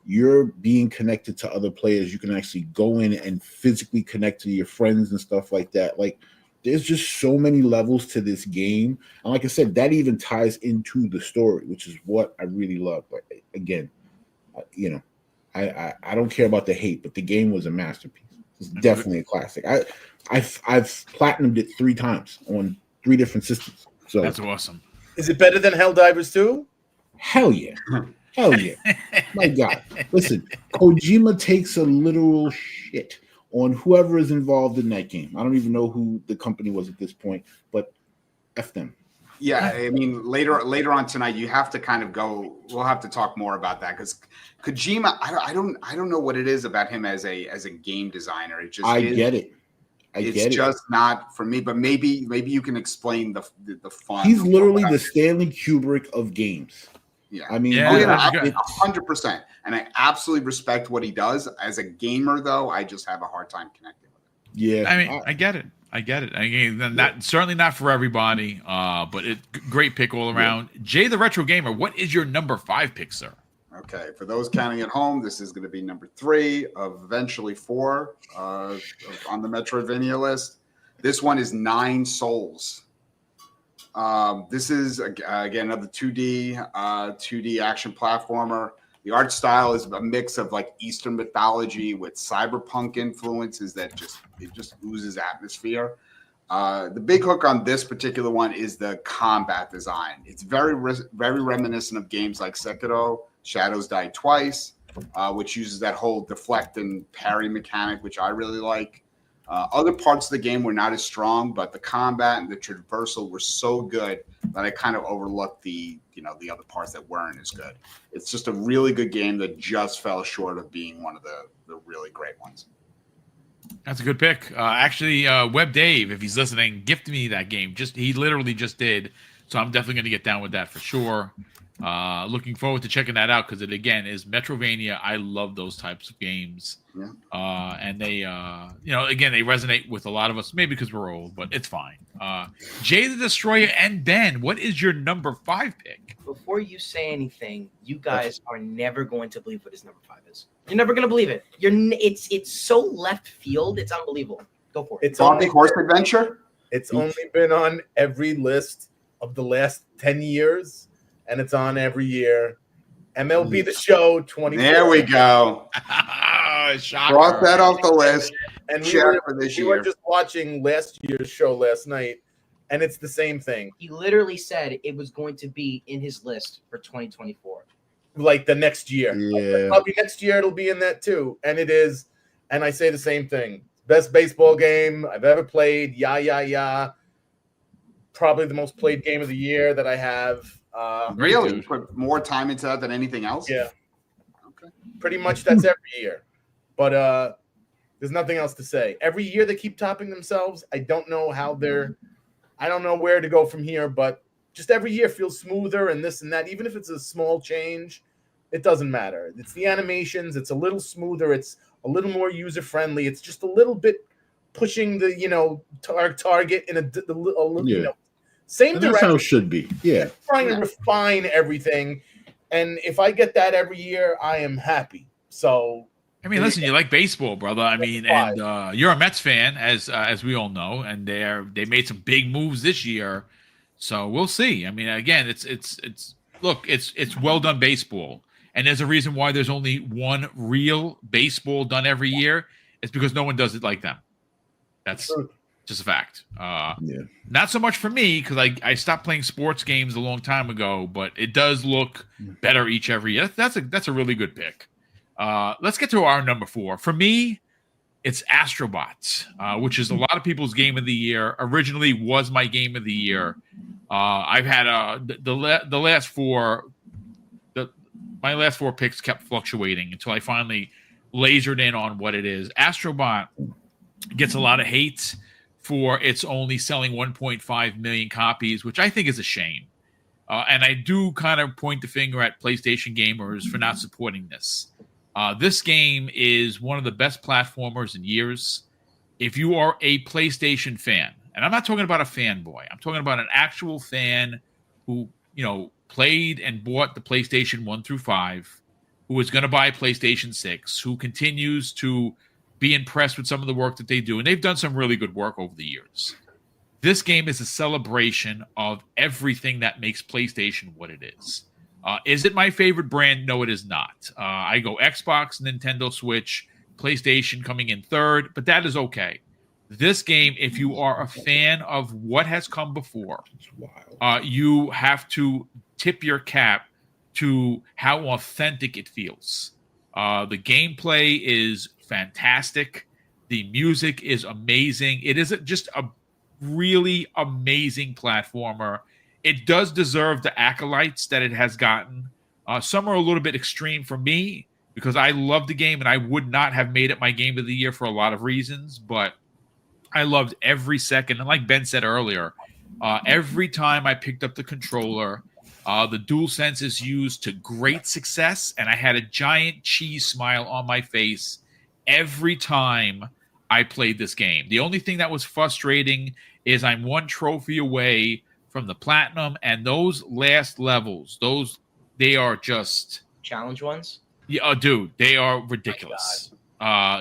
you're being connected to other players, you can actually go in and physically connect to your friends and stuff like that. Like there's just so many levels to this game. And like I said, that even ties into the story, which is what I really love. But again, I don't care about the hate, but the game was a masterpiece. It's definitely a classic. I've platinumed it 3 times on 3 different systems. So that's awesome. Is it better than Helldivers 2? Hell yeah. Hell yeah. My God. Listen, Kojima takes a literal shit on whoever is involved in that game. I don't even know who the company was at this point, but F them. Yeah, I mean, later on tonight, you have to kind of go. We'll have to talk more about that because Kojima, I don't know what it is about him as a game designer. It just get it. It's just not for me. But maybe you can explain the fun. He's literally the Stanley Kubrick of games. Yeah. I mean, Yeah, yeah, 100%. And I absolutely respect what he does. As a gamer, though, I just have a hard time connecting with it. yeah. I mean, I get it. I mean, not certainly not for everybody, but great pick all around. Jay the Retro Gamer, what is your number 5 pick, sir? Okay, for those counting at home, this is going to be number 3 of eventually 4 on the Metroidvania list. This one is 9 Souls. This is again another 2D action platformer. The art style is a mix of like Eastern mythology with cyberpunk influences that just oozes atmosphere. The big hook on this particular one is the combat design. It's very reminiscent of games like Sekiro, Shadows Die Twice, which uses that whole deflect and parry mechanic, which I really like. Other parts of the game were not as strong, but the combat and the traversal were so good that I kind of overlooked the other parts that weren't as good. It's just a really good game that just fell short of being one of the really great ones. That's a good pick. Actually, Web Dave, if he's listening, gifted me that game. He literally just did. So I'm definitely going to get down with that for sure. Looking forward to checking that out because it again is Metrovania. I love those types of games. Yeah. And they again they resonate with a lot of us, maybe because we're old, but it's fine. Jay the Destroyer and Ben, what is your number 5 pick? Before you say anything, you guys are never going to believe what his number 5 is. You're never going to believe it. It's so left field. It's unbelievable. Go for it. It's only Horse Adventure. It's only been on every list of the last 10 years, and it's on every year. MLB The Show 24. There we go. Shocker. Brought that off the list. And we were just watching last year's show last night, and it's the same thing. He literally said it was going to be in his list for 2024. Like the next year. Yeah. Probably next year it'll be in that too. And it is. And I say the same thing. Best baseball game I've ever played. Yeah. Probably the most played game of the year that I have. Really? You put more time into that than anything else? Yeah. Okay. Pretty much that's every year. But there's nothing else to say. Every year they keep topping themselves. I don't know I don't know where to go from here, but just every year feels smoother and this and that. Even if it's a small change, it doesn't matter. It's the animations. It's a little smoother. It's a little more user-friendly. It's just a little bit pushing the, target in a same direction. That's how it should be. Yeah. Trying to refine everything. And if I get that every year, I am happy. So I mean, listen, you like baseball, brother. I mean, and you're a Mets fan, as we all know, and they made some big moves this year. So we'll see. I mean, again, it's well done baseball, and there's a reason why there's only one real baseball done every year. It's because no one does it like them. That's just a fact. Not so much for me because I stopped playing sports games a long time ago, but it does look better every year. That's a really good pick. Let's get to our number 4. For me, it's Astrobots, which is a lot of people's game of the year. Originally was my game of the year. I've had the last 4. My last 4 picks kept fluctuating until I finally lasered in on what it is. Astrobot gets a lot of hate for its only selling 1.5 million copies, which I think is a shame. And I do kind of point the finger at PlayStation gamers for not supporting this. This game is one of the best platformers in years. If you are a PlayStation fan, and I'm not talking about a fanboy, I'm talking about an actual fan who, played and bought the PlayStation 1 through 5, who is going to buy PlayStation 6, who continues to be impressed with some of the work that they do. And they've done some really good work over the years. This game is a celebration of everything that makes PlayStation what it is. Is it my favorite brand? No, it is not. I go Xbox, Nintendo Switch, PlayStation coming in third, but that is okay. This game, if you are a fan of what has come before, you have to tip your cap to how authentic it feels. The gameplay is fantastic. The music is amazing. It is just a really amazing platformer. It does deserve the accolades that it has gotten. Some are a little bit extreme for me because I love the game and I would not have made it my game of the year for a lot of reasons, but I loved every second. And like Ben said earlier, every time I picked up the controller, The DualSense is used to great success, and I had a giant cheese smile on my face every time I played this game. The only thing that was frustrating is I'm one trophy away from the platinum, and those last levels, they are just Challenge ones. yeah, dude, they are ridiculous.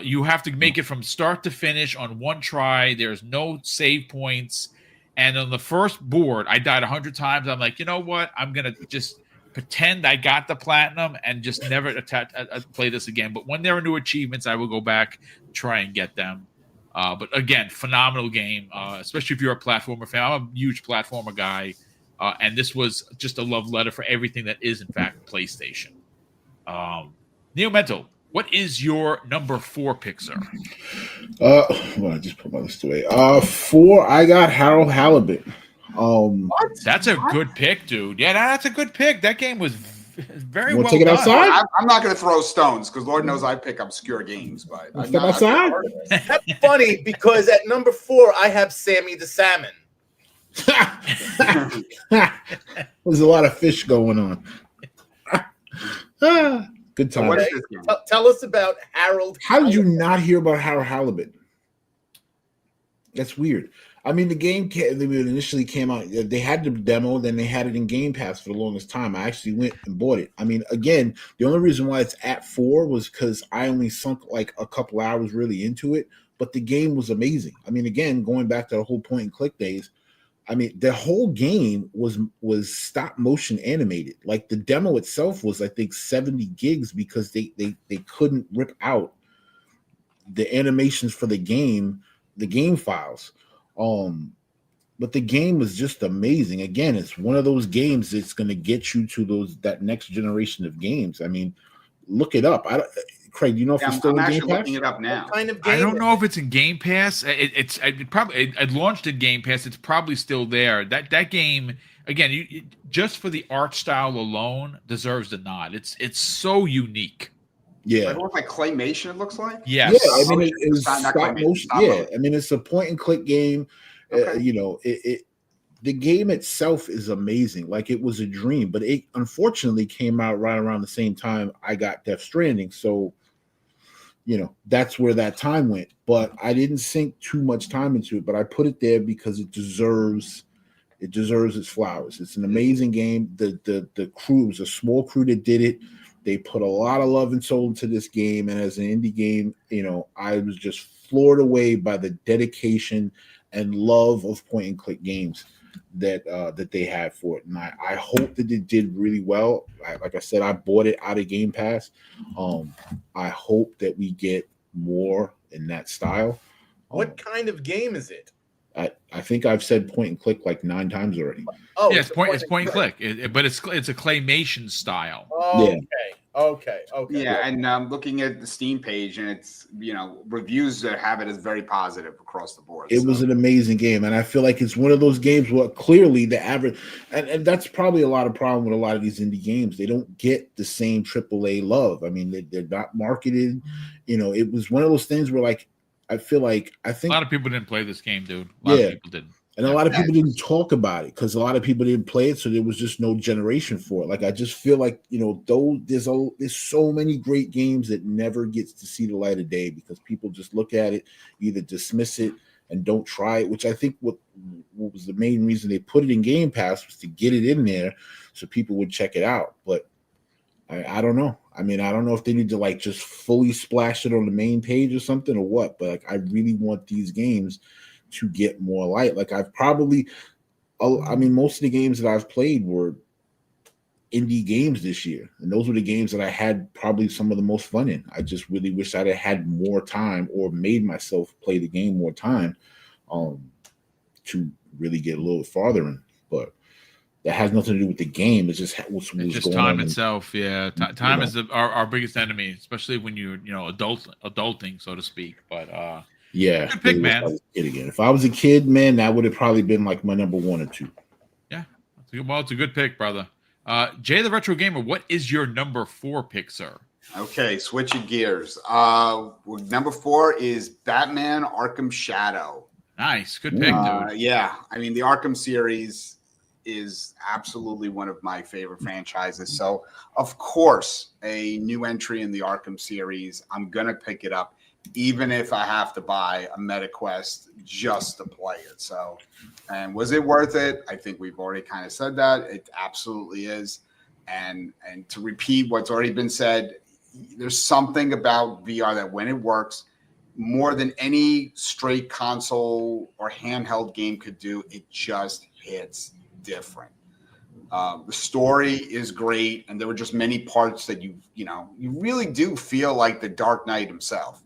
You have to make it from start to finish on one try. There's no save points. And on the first board, I died 100 times. I'm like, you know what? I'm going to just pretend I got the platinum and just never play this again. But when there are new achievements, I will go back, try and get them. But again, phenomenal game, especially if you're a platformer fan. I'm a huge platformer guy. And this was just a love letter for everything that is, in fact, PlayStation. Neo Mental, what is your number 4 pick, sir? Well, I just put my list away. 4, I got Harold Halibut. That's a good pick, dude. Yeah, that's a good pick. That game was very well take it done. outside? I'm not going to throw stones because Lord knows I pick obscure games. But I'm Step not, outside? That's funny because at number 4 I have Sammy the Salmon. There's a lot of fish going on. Good So time. what is this game? Tell us about Harold. How did you not hear about Harold Halibut? That's weird. I mean, the game initially came out. They had the demo, then they had it in Game Pass for the longest time. I actually went and bought it. I mean, again, the only reason why it's at 4 was because I only sunk like a couple hours really into it. But the game was amazing. I mean, again, going back to the whole point and click days. I mean, the whole game was stop motion animated. Like the demo itself was, I think, 70 gigs because they couldn't rip out the animations for the game files. But the game was just amazing. Again, it's one of those games that's going to get you to that next generation of games. I mean, look it up. Craig, do you know if it's still in Game Pass? Looking it up now. What kind of game? I don't know if it's in Game Pass. It launched in Game Pass. It's probably still there. That game again, just for the art style alone, deserves the nod. It's so unique. Yeah, It looks like claymation. It looks like. Yes. Yeah, I mean it's Not stop claymation, motion. stop Yeah, motion. I mean it's a point and click game. Okay. The game itself is amazing. Like it was a dream, but it unfortunately came out right around the same time I got Death Stranding. So, that's where that time went. But I didn't sink too much time into it. But I put it there because it deserves its flowers. It's an amazing game. The crew, it was a small crew that did it. They put a lot of love and soul into this game. And as an indie game, I was just floored away by the dedication and love of point and click games that they had for it. And I hope that it did really well. Like I said, I bought it out of Game Pass. I hope that we get more in that style. What kind of game is it? I think I've said point and click like 9 times already. Oh, yeah, it's point and click. But it's a claymation style. Okay. Yeah, and I'm looking at the Steam page, and it's reviews that have it as very positive across the board. It was an amazing game, and I feel like it's one of those games where clearly the average, and that's probably a lot of problem with a lot of these indie games. They don't get the same AAA love. I mean, they're not marketed. It was one of those things where I think A lot of people didn't play this game, dude. A lot of people didn't. And a lot of people didn't talk about it because a lot of people didn't play it, so there was just no generation for it. Like I just feel like though there's so many great games that never gets to see the light of day because people just look at it, either dismiss it and don't try it. Which I think what was the main reason they put it in Game Pass was to get it in there so people would check it out. But I don't know. I mean, I don't know if they need to just fully splash it on the main page or something or what. But I really want these games to get more light. Most of the games that I've played were indie games this year, and those were the games that I had probably some of the most fun in. I just really wish I'd have had more time or made myself play the game more time to really get a little farther in. But that has nothing to do with the game. It's just what's going time on itself. Yeah, time is our biggest enemy, especially when you're adulting, so to speak. But yeah, good pick, man. If I was a kid, man, that would have probably been like my number 1 or 2. Yeah, it's a good pick, brother. Jay the Retro Gamer, what is your number 4 pick, sir? Okay, switching gears. Number 4 is Batman: Arkham Shadow. Nice, good pick, dude. Yeah, I mean the Arkham series is absolutely one of my favorite franchises. So, of course, a new entry in the Arkham series, I'm going to pick it up, even if I have to buy a MetaQuest just to play it. So, and was it worth it? I think we've already kind of said that. It absolutely is. And to repeat what's already been said, there's something about VR that when it works, more than any straight console or handheld game could do, it just hits different. The story is great, and there were just many parts that you really do feel like the Dark Knight himself.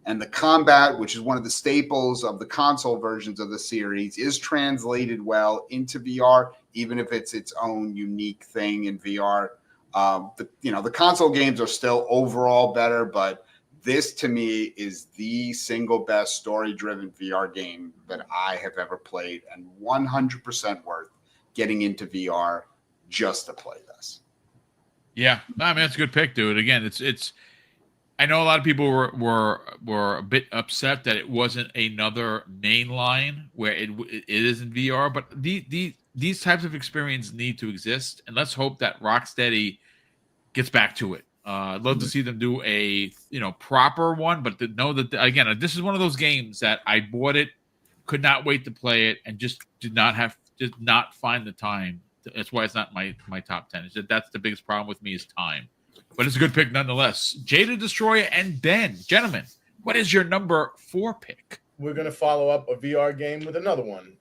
And the combat, which is one of the staples of the console versions of the series, is translated well into VR, even if it's its own unique thing in VR. The console games are still overall better, but this to me is the single best story-driven VR game that I have ever played, and 100% worth getting into VR just to play this. Yeah, I mean that's a good pick, dude. Again, it's. I know a lot of people were a bit upset that it wasn't another mainline where it is in VR, but these types of experiences need to exist, and let's hope that Rocksteady gets back to it. I'd love to see them do a proper one, but to know that again, this is one of those games that I bought it, could not wait to play it, and just did not find the time. That's why it's not my top 10. That's the biggest problem with me is time. But it's a good pick nonetheless. Jada Destroyer and Ben, gentlemen, what is your number 4 pick? We're gonna follow up a VR game with another one.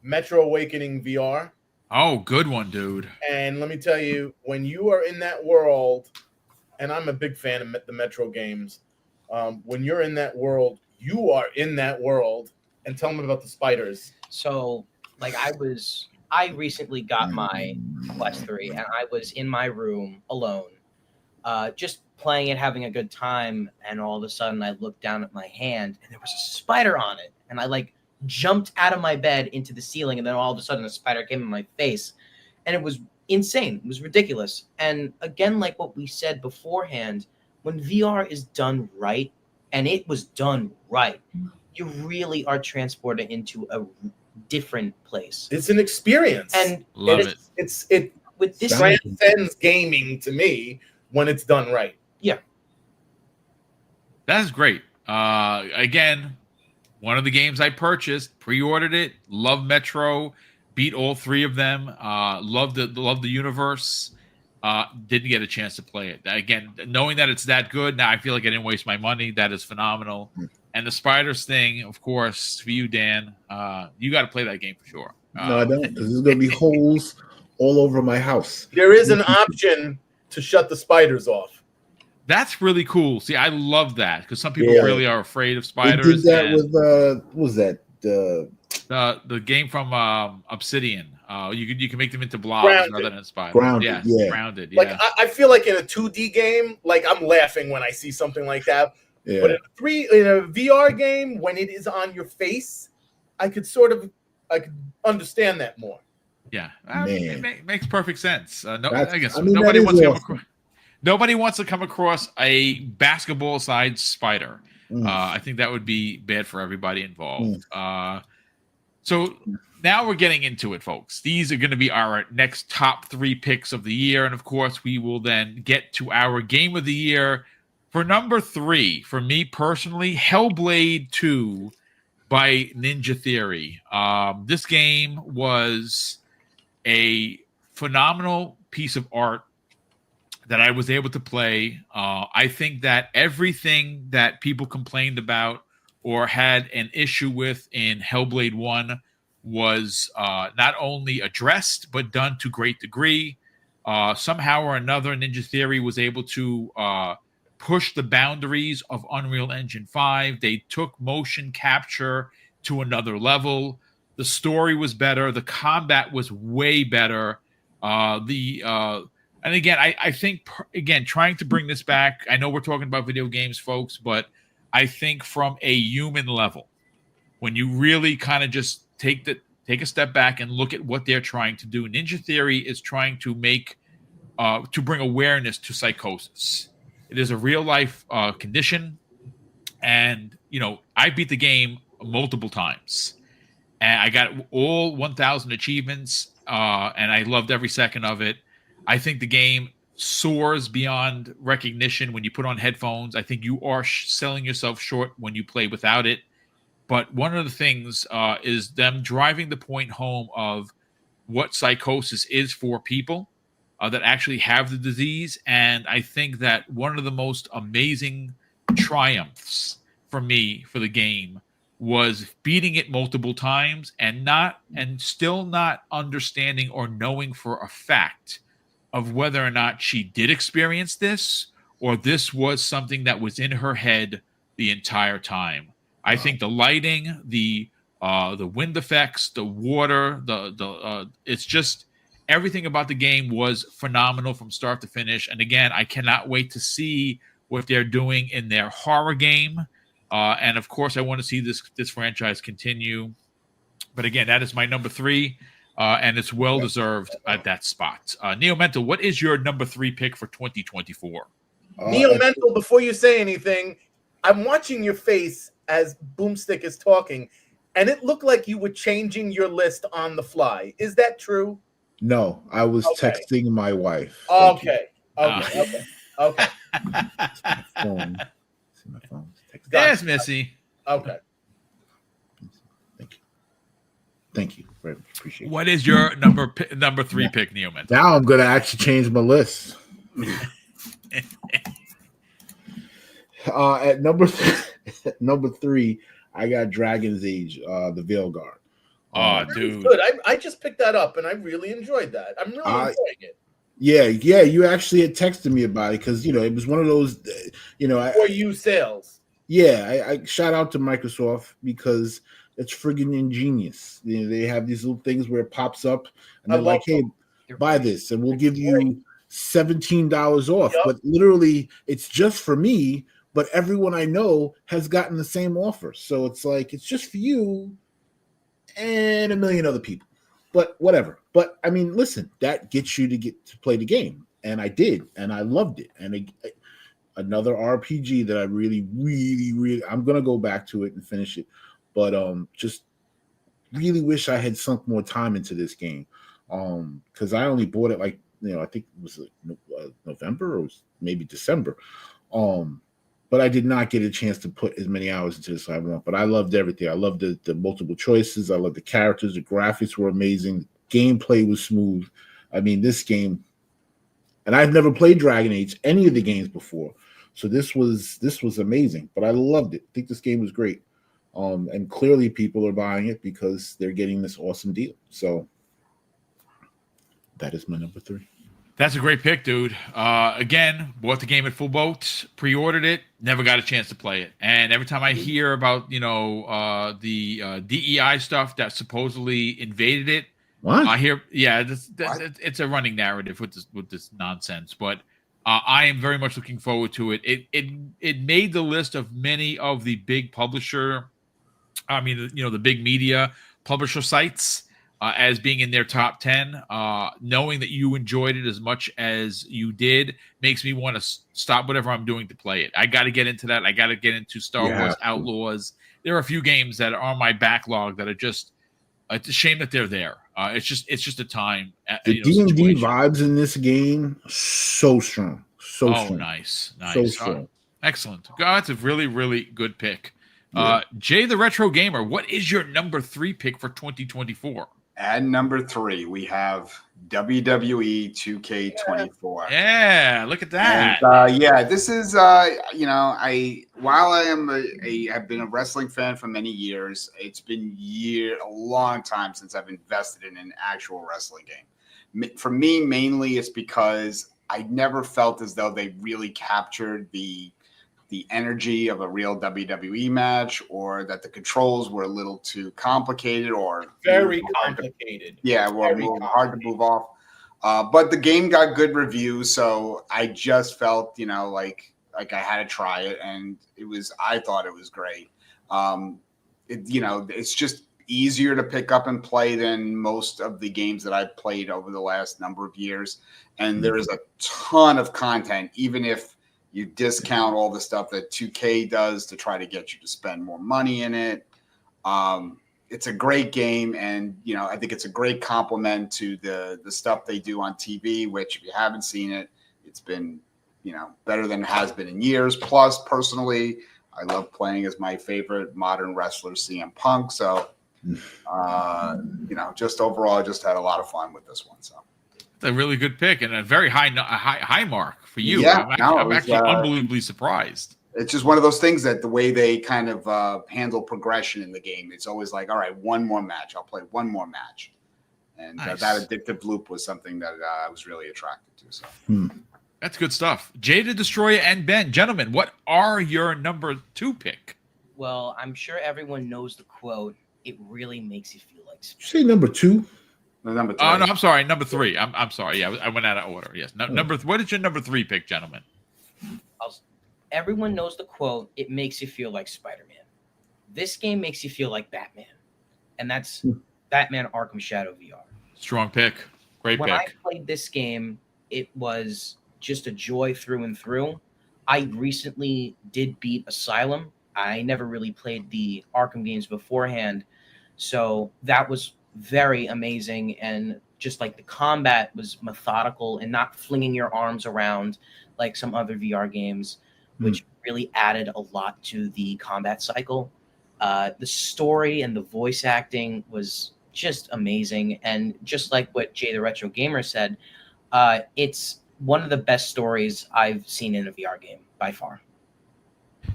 Metro Awakening VR. Oh, good one, dude. And let me tell you, when you are in that world, and I'm a big fan of the Metro games, when you're in that world, you are in that world. And tell me about the spiders. So, like, I recently got my Quest 3, and I was in my room alone, just playing it, having a good time, and all of a sudden I looked down at my hand, and there was a spider on it, and I jumped out of my bed into the ceiling, and then all of a sudden a spider came in my face, and it was insane. It was ridiculous. And again, like what we said beforehand, when VR is done right, and it was done right, you really are transported into a different place. It's an experience, and it with this transcends gaming to me when it's done right. Yeah, that's great. Again, one of the games I purchased, pre-ordered it, love Metro, beat all 3 of them, loved the universe. Didn't get a chance to play it. Again, knowing that it's that good, now I feel like I didn't waste my money. That is phenomenal. And the spiders thing, of course, for you, Dan, you got to play that game for sure. No, I don't, because there's going to be holes all over my house. There is an option to shut the spiders off. That's really cool. See, I love that because some people really are afraid of spiders. They did that with what was that? The game from Obsidian. You can make them into blobs rather than spiders. Grounded, Grounded. Like I feel like in a 2D game, like I'm laughing when I see something like that. Yeah. But in a VR game, when it is on your face, I could understand that more. Yeah, it makes perfect sense. Nobody wants to come across a basketball-sized spider. I think that would be bad for everybody involved. So now we're getting into it, folks. These are going to be our next top 3 picks of the year. And, of course, we will then get to our game of the year. For number 3, for me personally, Hellblade 2 by Ninja Theory. This game was a phenomenal piece of art that I was able to play. I think that everything that people complained about or had an issue with in Hellblade 1 was not only addressed, but done to great degree. Somehow or another, Ninja Theory was able to push the boundaries of Unreal Engine 5. They took motion capture to another level. The story was better. The combat was way better. And again, I think, trying to bring this back, I know we're talking about video games, folks, but I think from a human level, when you really kind of just take a step back and look at what they're trying to do, Ninja Theory is trying to bring awareness to psychosis. It is a real life condition. And, I beat the game multiple times. and I got all 1,000 achievements, and I loved every second of it. I think the game soars beyond recognition when you put on headphones. I think you are selling yourself short when you play without it. But one of the things is them driving the point home of what psychosis is for people that actually have the disease. And I think that one of the most amazing triumphs for me for the game was beating it multiple times and still not understanding or knowing for a fact of whether or not she did experience this or this was something that was in her head the entire time. I think the lighting, the wind effects, the water, it's just everything about the game was phenomenal from start to finish. And again, I cannot wait to see what they're doing in their horror game. And of course, I want to see this franchise continue. But again, that is my number 3, and it's well deserved at that spot. Neo Mental, what is your number 3 pick for 2024? Neo Mental, before you say anything, I'm watching your face as Boomstick is talking, and it looked like you were changing your list on the fly. Is that true? No, I was texting my wife. Okay. My phone. See my phone. Yes, Missy. Okay. Thank you. Very much. Appreciate it. What is your number 3 pick, Neo Mental? Now I'm gonna actually change my list. At number 3, I got Dragon's Age, the Veilguard. Oh, dude. Good. I just picked that up and I really enjoyed that. I'm really enjoying it. Yeah, you actually had texted me about it because it was one of those, for you sales. Yeah, I shout out to Microsoft because it's friggin' ingenious. They have these little things where it pops up and they're like, "Hey, buy this, and we'll give you $17 off." Yep. But literally, it's just for me. But everyone I know has gotten the same offer, so it's like it's just for you and a million other people. But whatever. But I mean, listen, that gets you to play the game, and I did, and I loved it. And another RPG that I really, really, really, I'm gonna go back to it and finish it. But just really wish I had sunk more time into this game, because I only bought it I think it was November or maybe December, but I did not get a chance to put as many hours into this as I want. But I loved everything. I loved the multiple choices. I loved the characters. The graphics were amazing. The gameplay was smooth. I mean, this game, and I've never played Dragon Age, any of the games before, so this was amazing. But I loved it. I think this game was great. And clearly people are buying it because they're getting this awesome deal. So that is my number 3. That's a great pick, dude. Again, bought the game at full boat, pre-ordered it, never got a chance to play it. And every time I hear about, the DEI stuff that supposedly invaded it, what? I hear, it's a running narrative with this nonsense. But I am very much looking forward to it. It made the list of many of the big publisher, the big media publisher sites as being in their top 10. Knowing that you enjoyed it as much as you did makes me want to stop whatever I'm doing to play it. I got to get into that. I got to get into Star Wars Outlaws. There are a few games that are on my backlog that are just. It's a shame that they're there. It's just a time. The D&D vibes in this game so strong. So strong. Nice. So strong. Excellent. God, that's a really, really good pick. Yeah. Jay the Retro Gamer, what is your number 3 pick for 2024? At number 3, we have WWE 2K24. Yeah, look at that. And, this is while I've been a wrestling fan for many years, it's been a long time since I've invested in an actual wrestling game. For me, mainly it's because I never felt as though they really captured the energy of a real WWE match, or that the controls were a little too complicated or very complicated. Hard to move off. But the game got good reviews, so I just felt, like I had to try it, and I thought it was great. It's just easier to pick up and play than most of the games that I've played over the last number of years. And there is a ton of content, even if you discount all the stuff that 2K does to try to get you to spend more money in it. it's a great game, and I think it's a great compliment to the stuff they do on TV. Which, if you haven't seen it, it's been better than it has been in years. Plus, personally, I love playing as my favorite modern wrestler, CM Punk. So, just overall, I just had a lot of fun with this one. So, it's a really good pick and a very high mark for you. Yeah, I'm actually unbelievably surprised. It's just one of those things that the way they kind of handle progression in the game, it's always like, all right, one more match. I'll play one more match. And Nice. that addictive loop was something that I was really attracted to. So That's good stuff. Jay the Destroyer and Ben, gentlemen, what are your number 2 pick? Well, I'm sure everyone knows the quote. It really makes you feel like. Did you say number 2? the number 3. Oh, no, I'm sorry. Number 3. I'm sorry. Yeah, I went out of order. Yes. What is your number 3 pick, gentlemen? Everyone knows the quote. It makes you feel like Spider-Man. This game makes you feel like Batman, and that's Batman: Arkham Shadow VR. Strong pick. Great When pick. I played this game, it was just a joy through and through. I recently did beat Asylum. I never really played the Arkham games beforehand, so that was very amazing. And just like the combat was methodical and not flinging your arms around like some other VR games, which really added a lot to the combat cycle. The story and the voice acting was just amazing. And just like what Jay the Retro Gamer said, it's one of the best stories I've seen in a VR game by far.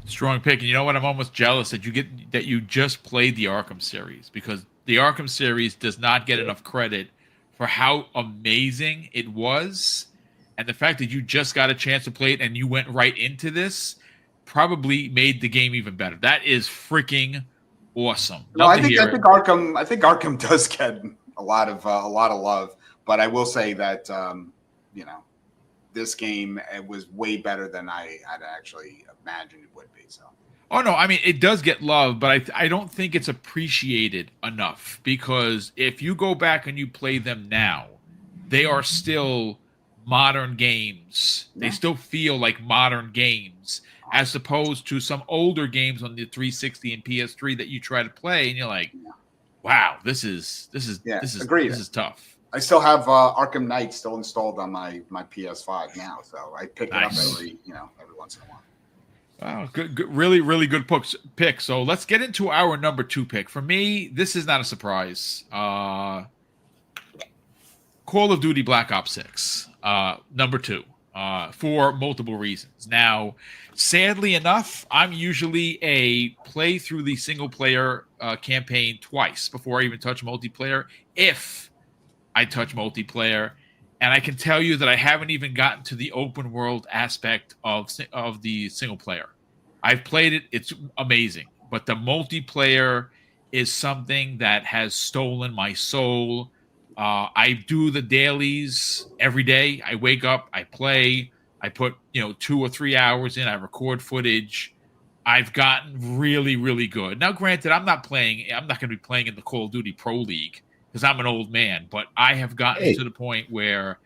Strong pick. And you know what? I'm almost jealous that you just played the Arkham series, because the Arkham series does not get enough credit for how amazing it was. And the fact that you just got a chance to play it and you went right into this probably made the game even better. That is freaking awesome. No, I think Arkham does get a lot of love, but I will say that this game, it was way better than I had actually imagined it would be. So. Oh no, I mean it does get love, but I don't think it's appreciated enough, because if you go back and you play them now, they are still modern games. They still feel like modern games, as opposed to some older games on the 360 and PS3 that you try to play and you're like, wow, this is tough. I still have Arkham Knight still installed on my PS5 now, so I pick it up every once in a while. Wow, good, really, really good pick. So let's get into our number 2 pick. For me, this is not a surprise. Call of Duty Black Ops 6, number 2, for multiple reasons. Now, sadly enough, I'm usually a play through the single player campaign twice before I even touch multiplayer, if I touch multiplayer. And I can tell you that I haven't even gotten to the open world aspect of the single player. I've played it. It's amazing. But the multiplayer is something that has stolen my soul. I do the dailies every day. I wake up, I play, I put 2 or 3 hours in, I record footage. I've gotten really, really good. Now, granted, I'm not going to be playing in the Call of Duty Pro League because I'm an old man, but I have gotten to the point where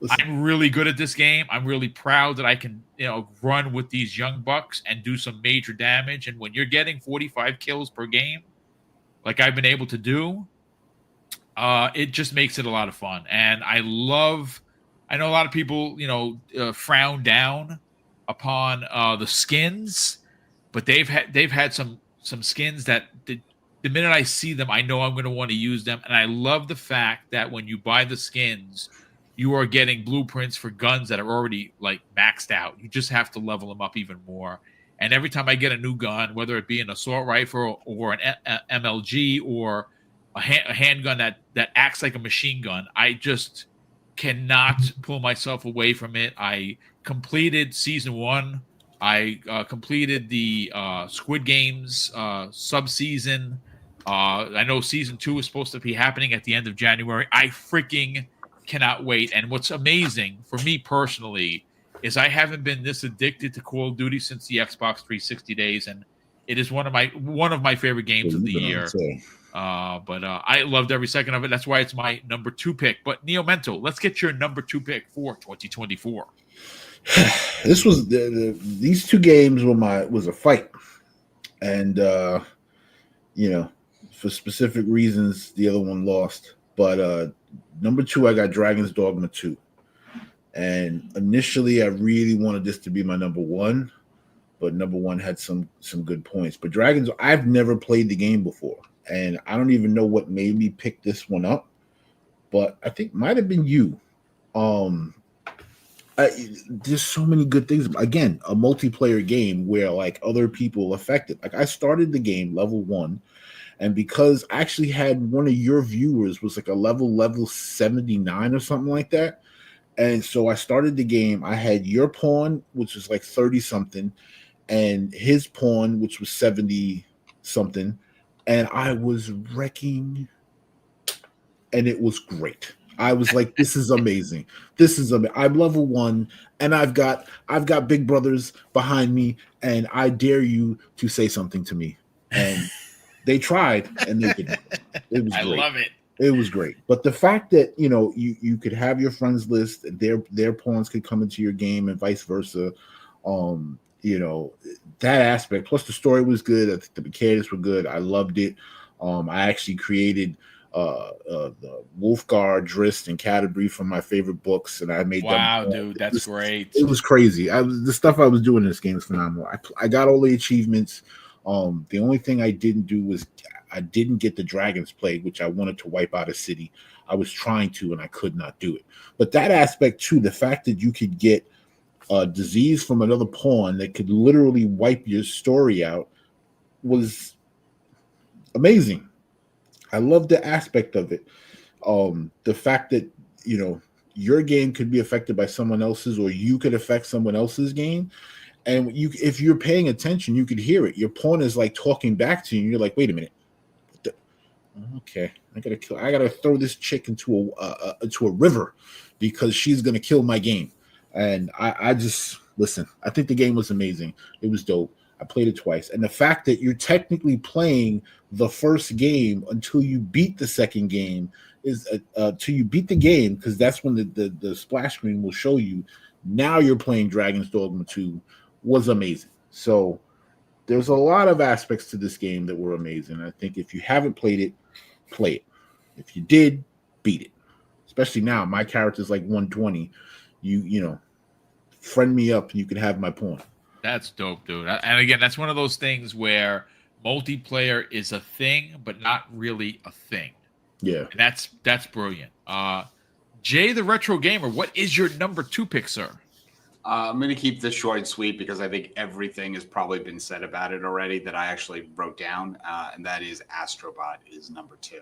I'm really good at this game. I'm really proud that I can, run with these young bucks and do some major damage. And when you're getting 45 kills per game, like I've been able to do, it just makes it a lot of fun. And I know a lot of people, frown down upon the skins, but they've had some skins that the minute I see them, I know I'm going to want to use them. And I love the fact that when you buy the skins, you are getting blueprints for guns that are already like maxed out. You just have to level them up even more. And every time I get a new gun, whether it be an assault rifle or an MLG or a handgun that acts like a machine gun, I just cannot pull myself away from it. I completed season 1. I completed the Squid Games sub-season. I know season 2 is supposed to be happening at the end of January. I freaking cannot wait. And what's amazing for me personally is I haven't been this addicted to Call of Duty since the Xbox 360 days, and it is one of my favorite games of the year. But I loved every second of it. That's why it's my number 2 pick. But Neo Mento, let's get your number 2 pick for 2024. This was these 2 games was a fight, and for specific reasons, the other one lost. But number 2, I got Dragon's Dogma 2. And initially, I really wanted this to be my number 1, but number 1 had some good points. But I've never played the game before, and I don't even know what made me pick this one up. But I think might have been you. There's so many good things. Again, a multiplayer game where like other people affected. Like I started the game level 1, and because I actually had one of your viewers was like a level 79 or something like that. And so I started the game. I had your pawn, which was like 30 something, and his pawn, which was 70 something, and I was wrecking, and it was great. I was like, this is amazing. I'm level 1, and I've got big brothers behind me, and I dare you to say something to me. And they tried, and they didn't. It was great. I love it. It was great. But the fact that you could have your friends list, their pawns could come into your game, and vice versa. That aspect. Plus, the story was good. I think the mechanics were good. I loved it. I actually created the Wolfgar, Drist, and Canterbury from my favorite books, and I made them. Wow, dude, that's great. It was crazy. The stuff I was doing in this game is phenomenal. I got all the achievements. The only thing I didn't do was I didn't get the Dragon's Plague, which I wanted to wipe out a city. I was trying to, and I could not do it. But that aspect too, the fact that you could get a disease from another pawn that could literally wipe your story out, was amazing. I love the aspect of it. The fact that your game could be affected by someone else's, or you could affect someone else's game, and if you're paying attention, you could hear it. Your pawn is like talking back to you, and you're like, "Wait a minute, okay, I gotta throw this chick into a river because she's gonna kill my game." And I just listen. I think the game was amazing. It was dope. I played it twice, and the fact that you're technically playing the first game until you beat the second game is till you beat the game, because that's when the splash screen will show you. Now you're playing Dragon's Dogma 2 was amazing. So there's a lot of aspects to this game that were amazing. I think if you haven't played it, play it. If you did, beat it. Especially now, my character's like 120. You friend me up, and you can have my pawn. That's dope, dude. And again, that's one of those things where multiplayer is a thing, but not really a thing. Yeah. And that's brilliant. Jay the Retro Gamer, what is your number 2 pick, sir? I'm going to keep this short and sweet because I think everything has probably been said about it already that I actually wrote down, and that is Astrobot is number 2.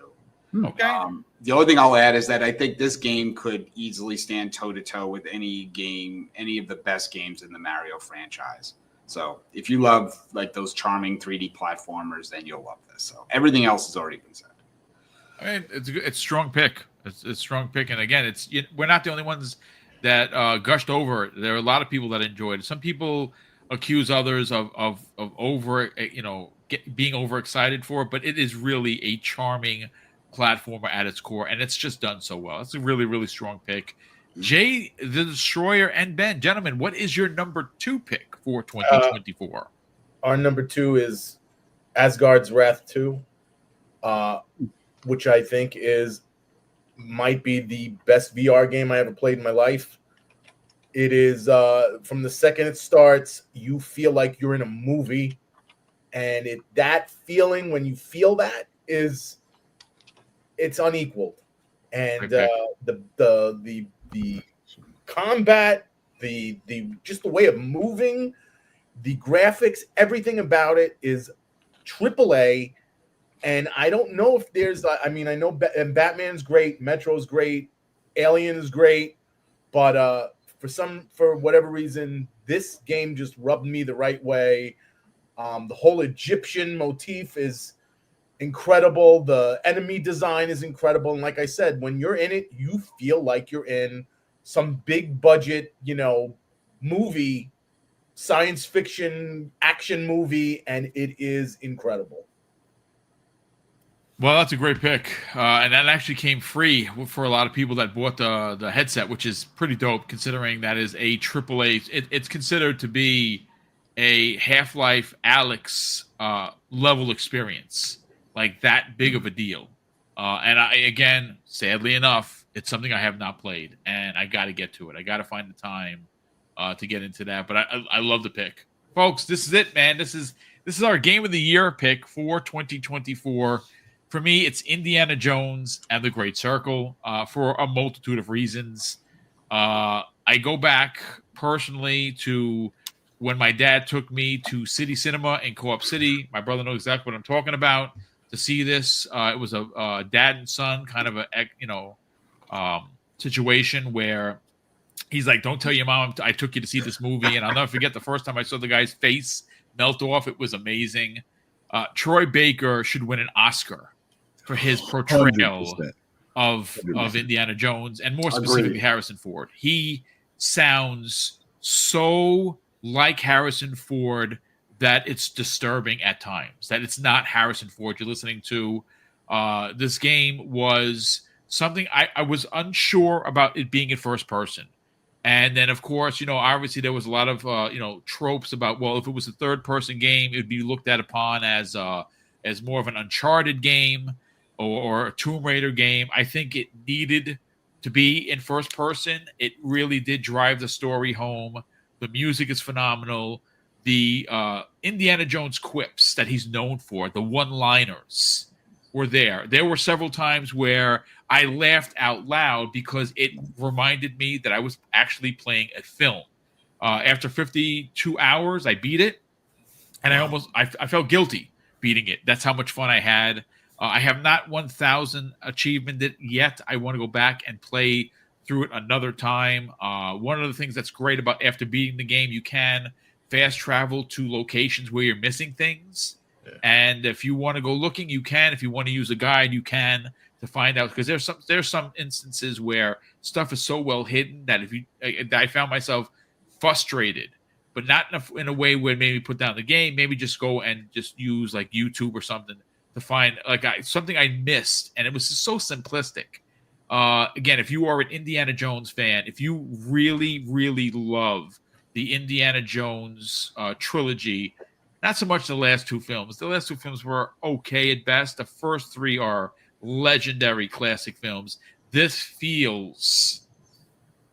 Okay. The only thing I'll add is that I think this game could easily stand toe-to-toe with any of the best games in the Mario franchise. So if you love like those charming 3D platformers, then you'll love this. So everything else has already been said. I mean, it's a strong pick. It's a strong pick, and again, we're not the only ones that gushed over it. There are a lot of people that enjoyed it. Some people accuse others of over, being overexcited for it, but it is really a charming platformer at its core, and it's just done so well. It's a really, really strong pick. Jay the Destroyer and Ben, gentlemen, what is your number 2 pick for 2024? Our number 2 is Asgard's Wrath 2, which I think might be the best VR game I ever played in my life. It is from the second it starts, you feel like you're in a movie, and that feeling when you feel that it's unequaled. And the combat, the just the way of moving, the graphics, everything about it is AAA. And I don't know if there's, I know Batman's great, Metro's great, Alien is great, but for whatever reason, this game just rubbed me the right way. The whole Egyptian motif is incredible. The enemy design is incredible. And like I said, when you're in it, you feel like you're in some big budget, movie, science fiction, action movie, and it is incredible. Well, that's a great pick, and that actually came free for a lot of people that bought the headset, which is pretty dope considering that is a AAA. It's considered to be a Half-Life Alyx level experience. like that big of a deal. And again, sadly enough, it's something I have not played, and I got to get to it. I got to find the time to get into that. But I love the pick, folks. This is it, man. This is our game of the year pick for 2024. For me, it's Indiana Jones and the Great Circle for a multitude of reasons. I go back personally to when my dad took me to City Cinema in Co-op City. My brother knows exactly what I'm talking about. To see this, it was a dad and son kind of a situation where he's like, "Don't tell your mom I took you to see this movie." And I'll never forget the first time I saw the guy's face melt off. It was amazing. Troy Baker should win an Oscar for his portrayal 100%. of Indiana Jones, and more specifically Harrison Ford. He sounds so like Harrison Ford that it's disturbing at times, that it's not Harrison Ford you're listening to. This game was something I was unsure about it being in first person. And then, of course, obviously there was a lot of, tropes about, well, if it was a third person game, it would be looked at upon as more of an Uncharted game or a Tomb Raider game. I think it needed to be in first person. It really did drive the story home. The music is phenomenal. The Indiana Jones quips that he's known for, the one-liners, were there. There were several times where I laughed out loud because it reminded me that I was actually playing a film. After 52 hours, I beat it, and I felt guilty beating it. That's how much fun I had. I have not 1,000 achieved it yet. I want to go back and play through it another time. One of the things that's great about after beating the game, you can fast travel to locations where you're missing things. Yeah. And if you want to go looking, you can. If you want to use a guide, you can, to find out, because there's some instances where stuff is so well hidden that I found myself frustrated, but not in a way where maybe put down the game, maybe just go and just use like YouTube or something to find something I missed, and it was just so simplistic. Again, if you are an Indiana Jones fan, if you really, really love the Indiana Jones trilogy, not so much the last two films. The last two films were okay at best. The first three are legendary classic films. This feels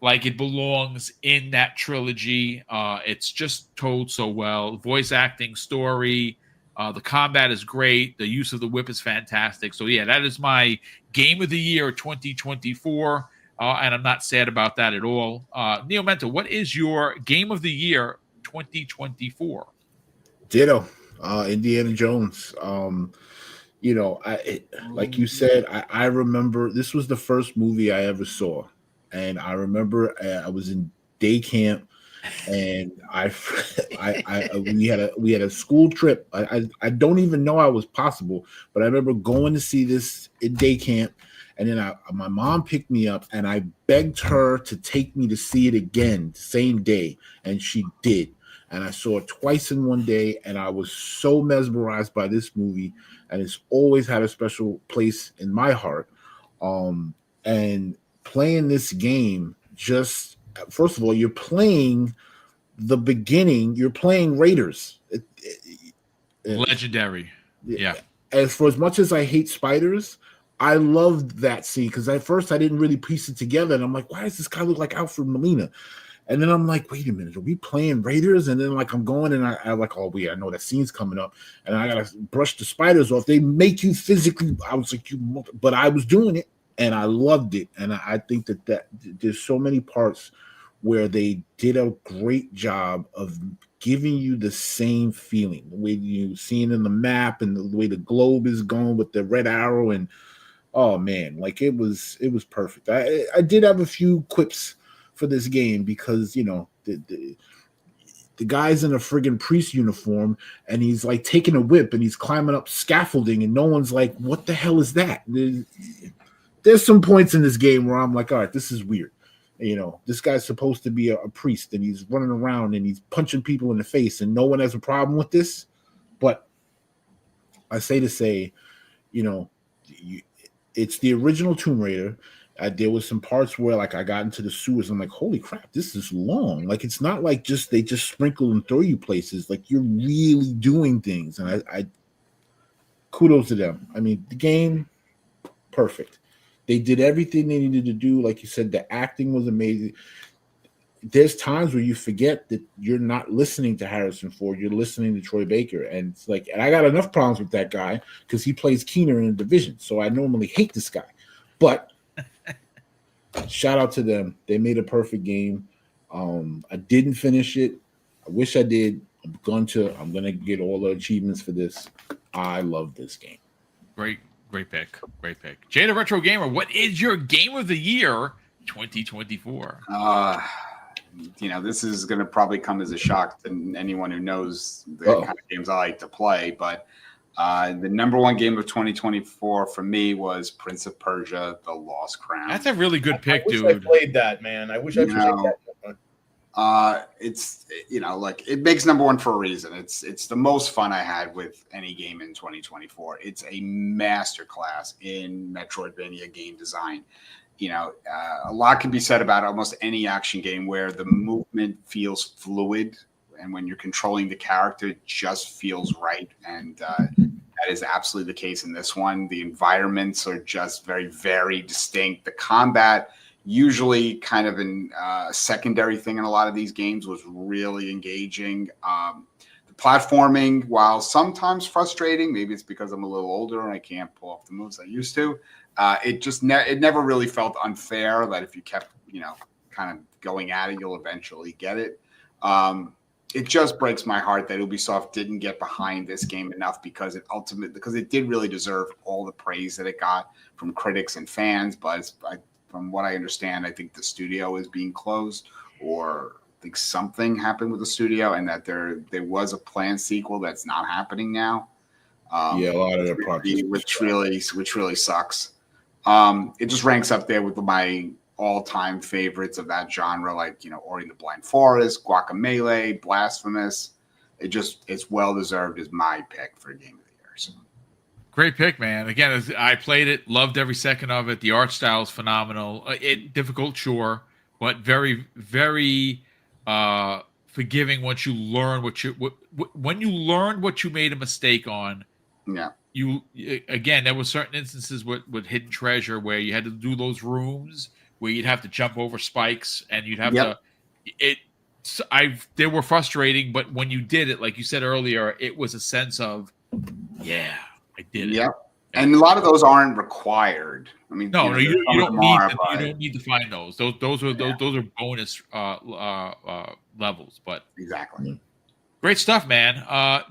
like it belongs in that trilogy. It's just told so well. Voice acting, story, the combat is great. The use of the whip is fantastic. So, yeah, that is my game of the year 2024, and I'm not sad about that at all. Neil Menta, what is your game of the year 2024? Ditto. Indiana Jones. Like you said, I remember this was the first movie I ever saw, and I remember I was in day camp, and we had a school trip. I don't even know how it was possible, but I remember going to see this in day camp, and then my mom picked me up, and I begged her to take me to see it again the same day, and she did. And I saw it twice in one day, and I was so mesmerized by this movie, and it's always had a special place in my heart. And playing this game, just first of all, you're playing the beginning. You're playing Raiders. Legendary. Yeah. As for as much as I hate spiders, I loved that scene because at first I didn't really piece it together, and I'm like, why does this guy look like Alfred Molina? And then I'm like, wait a minute, are we playing Raiders? And then I'm going and I like, oh, I know that scene's coming up, and I gotta brush the spiders off. They make you physically. I was like, but I was doing it, and I loved it. And I think that there's so many parts where they did a great job of giving you the same feeling, the way you see it in the map and the way the globe is going with the red arrow, and oh man, like it was perfect. I did have a few quips for this game because the guy's in a friggin' priest uniform, and he's like taking a whip and he's climbing up scaffolding, and no one's like, what the hell is that? There's some points in this game where I'm like, all right, this is weird. This guy's supposed to be a priest, and he's running around and he's punching people in the face, and no one has a problem with this. But I say to say, it's the original Tomb Raider. There was some parts where I got into the sewers. I'm like, holy crap, this is long. Like, it's not like they just sprinkle and throw you places. Like, you're really doing things. And kudos to them. I mean, the game, perfect. They did everything they needed to do. Like you said, the acting was amazing. There's times where you forget that you're not listening to Harrison Ford, you're listening to Troy Baker. And it's like, and I got enough problems with that guy because he plays Keener in the division. So I normally hate this guy. But shout out to them. They made a perfect game. I didn't finish it. I wish I did. I'm gonna get all the achievements for this. I love this game. Great pick. Jada Retro Gamer, what is your game of the year 2024? This is going to probably come as a shock to anyone who knows the kind of games I like to play. But the number one game of 2024 for me was Prince of Persia: The Lost Crown. That's a really good pick, I wish dude. I played that, man. I wish I played that. It's it makes number one for a reason. It's the most fun I had with any game in 2024. It's a masterclass in Metroidvania game design. A lot can be said about almost any action game where the movement feels fluid, and when you're controlling the character, it just feels right. And that is absolutely the case in this one. The environments are just very, very distinct. The combat, usually kind of a secondary thing in a lot of these games, was really engaging. The platforming, while sometimes frustrating, maybe it's because I'm a little older and I can't pull off the moves I used to. It never really felt unfair that if you kept, kind of going at it, you'll eventually get it. It just breaks my heart that Ubisoft didn't get behind this game enough because it did really deserve all the praise that it got from critics and fans. But from what I understand, I think the studio is being closed, or I think something happened with the studio, and that there was a planned sequel that's not happening now. A lot of their projects, which really sucks. It just ranks up there with my all-time favorites of that genre, like Ori and the Blind Forest, Guacamelee, Blasphemous. It's well deserved as my pick for game of the year. So. Great pick, man. Again, I played it, loved every second of it. The art style is phenomenal. Difficult, sure, but very, very forgiving once you learn when you learned what you made a mistake on. Yeah. There were certain instances with hidden treasure where you had to do those rooms where you'd have to jump over spikes and you'd have to. They were frustrating, but when you did it, like you said earlier, it was a sense of, yeah, I did it. Yep. And a lot of those aren't required. I mean, you don't need to find those. Those are bonus levels, but exactly. Great stuff, man.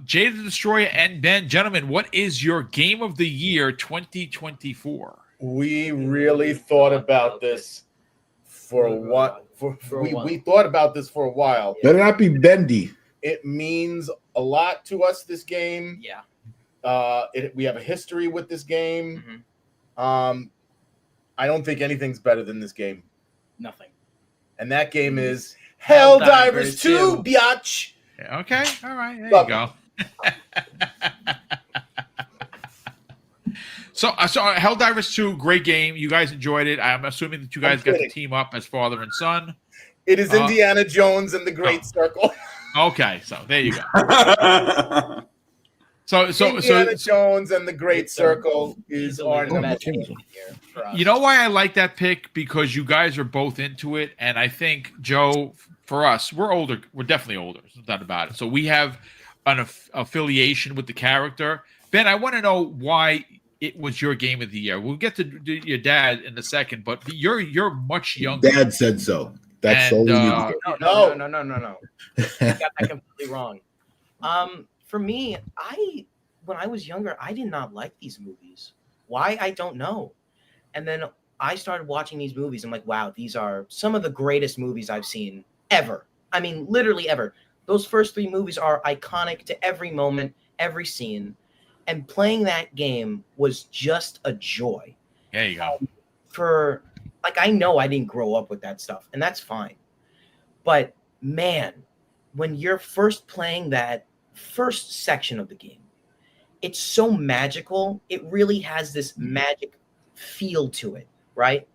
Jada the Destroyer and Ben, gentlemen, what is your game of the year 2024? We really thought about this for a while. We thought about this for a while. Better not be bendy. It means a lot to us, this game. Yeah. We have a history with this game. Mm-hmm. I don't think anything's better than this game. Nothing. And that game is Helldivers 2, biatch. Okay, all right, there you go. So Helldivers 2, great game. You guys enjoyed it. I'm assuming that you guys got to team up as father and son. It is Indiana Jones and the Great Circle. Okay, so there you go. Indiana Jones and the Great Circle is our number one. You know why I like that pick? Because you guys are both into it, and I think, Joe, for us, we're older. We're definitely older. There's no doubt about it. So we have an affiliation with the character. Ben, I want to know why it was your game of the year. We'll get to your dad in a second, but you're much younger. Dad said so. That's all we need. No. You got that completely wrong. For me, when I was younger, I did not like these movies. Why? I don't know. And then I started watching these movies. I'm like, wow, these are some of the greatest movies I've seen ever. I mean, literally ever. Those first three movies are iconic to every moment, every scene. And playing that game was just a joy. There you go. I know I didn't grow up with that stuff, and that's fine. But man, when you're first playing that first section of the game, it's so magical. It really has this magic feel to it, right?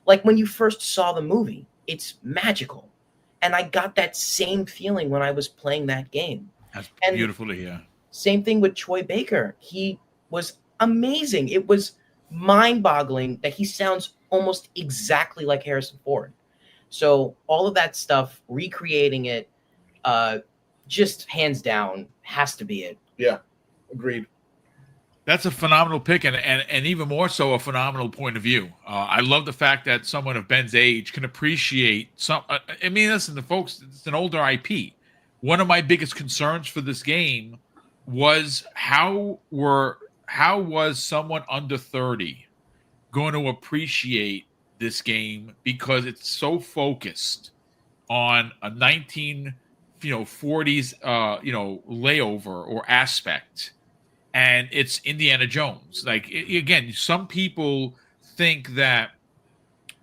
Like when you first saw the movie, it's magical. And I got that same feeling when I was playing that game. That's beautiful to hear. Same thing with Troy Baker. was amazing. It was mind-boggling that he sounds almost exactly like Harrison Ford. So all of that stuff, recreating it, just hands down has to be it. Yeah, agreed. That's a phenomenal pick, and even more so a phenomenal point of view. I love the fact that someone of Ben's age can appreciate some. I mean, listen, the folks, it's an older IP. One of my biggest concerns for this game was how was someone under 30 going to appreciate this game, because it's so focused on a 1940s layover or aspect, and it's Indiana Jones. Like, again, some people think that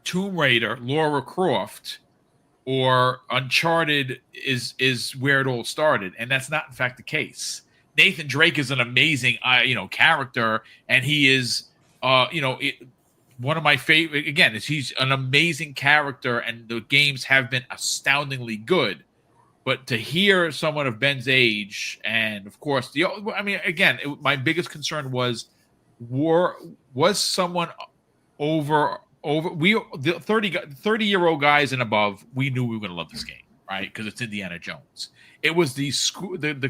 Tomb Raider, Lara Croft, or Uncharted is where it all started, and that's not in fact the case. Nathan Drake is an amazing character, and he is one of my favorite. Again, he's an amazing character, and the games have been astoundingly good. But to hear someone of Ben's age, and of course, my biggest concern was someone over the 30-year-old guys and above. We knew we were going to love this game, right? Because it's Indiana Jones. It was the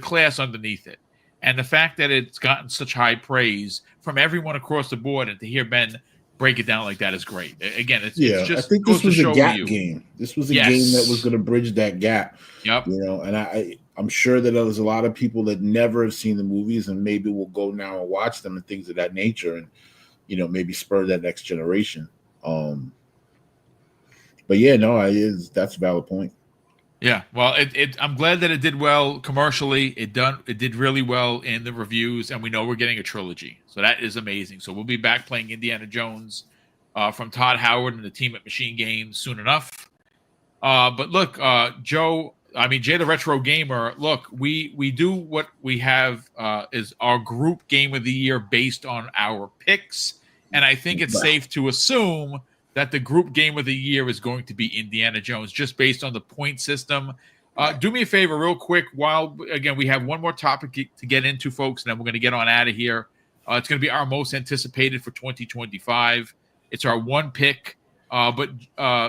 class underneath it, and the fact that it's gotten such high praise from everyone across the board, and to hear Ben break it down like that is great. Again, it's just, I think this was a gap game. This was a game that was going to bridge that gap. Yep. And I'm sure that there's a lot of people that never have seen the movies and maybe will go now and watch them and things of that nature, and maybe spur that next generation. But yeah, no, that's a valid point. Yeah, well, I'm glad that it did well commercially. It did really well in the reviews, and we know we're getting a trilogy, so that is amazing. So we'll be back playing Indiana Jones from Todd Howard and the team at Machine Games soon enough. But look, Jay the Retro Gamer, look, we do what we have is our group game of the year based on our picks, and I think it's safe to assume that the group game of the year is going to be Indiana Jones, just based on the point system. Do me a favor real quick, while, again, we have one more topic to get into, folks, and then we're going to get on out of here. It's going to be our most anticipated for 2025. It's our one pick. But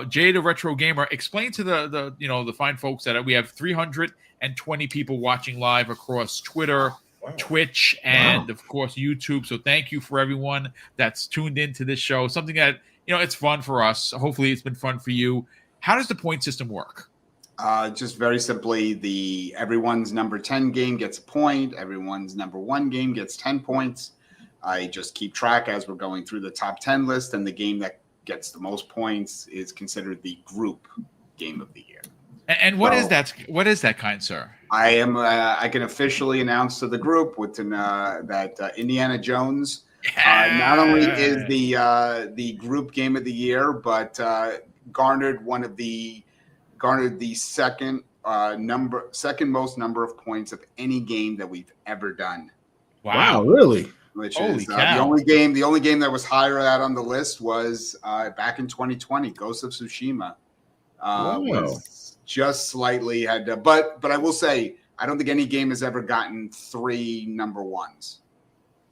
Jay the Retro Gamer, explain to the fine folks that we have 320 people watching live across Twitter, Twitch, and of course YouTube. So thank you for everyone that's tuned into this show. Something that it's fun for us. Hopefully it's been fun for you. How does the point system work? Just very simply, everyone's number 10 game gets a point. Everyone's number 1 game gets 10 points. I just keep track as we're going through the top 10 list, and the game that gets the most points is considered the group game of the year. And what is that? What is that, kind sir? I can officially announce to the group that Indiana Jones not only is the group game of the year, but garnered the second most number of points of any game that we've ever done. Wow, really? Which Holy is cow. the only game that was higher out on the list was back in 2020, Ghost of Tsushima. Was just slightly but I will say, I don't think any game has ever gotten 3 number 1s.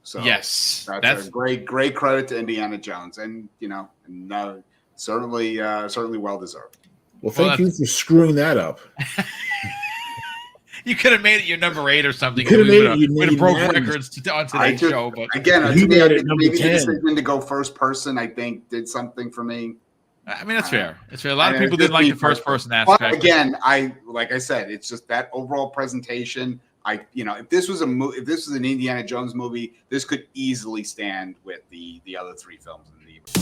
So yes, that's a great credit to Indiana Jones, and certainly well deserved. Well, thank you for screwing that up. You could have made it your number 8 or something. We'd have broke records on today's show. But again, to me, I think maybe the decision to go first person, I think, did something for me. I mean, that's fair. It's fair. A lot of people didn't like the first person aspect. But again, like I said, it's just that overall presentation. If this was an Indiana Jones movie, this could easily stand with the other 3 films in the universe.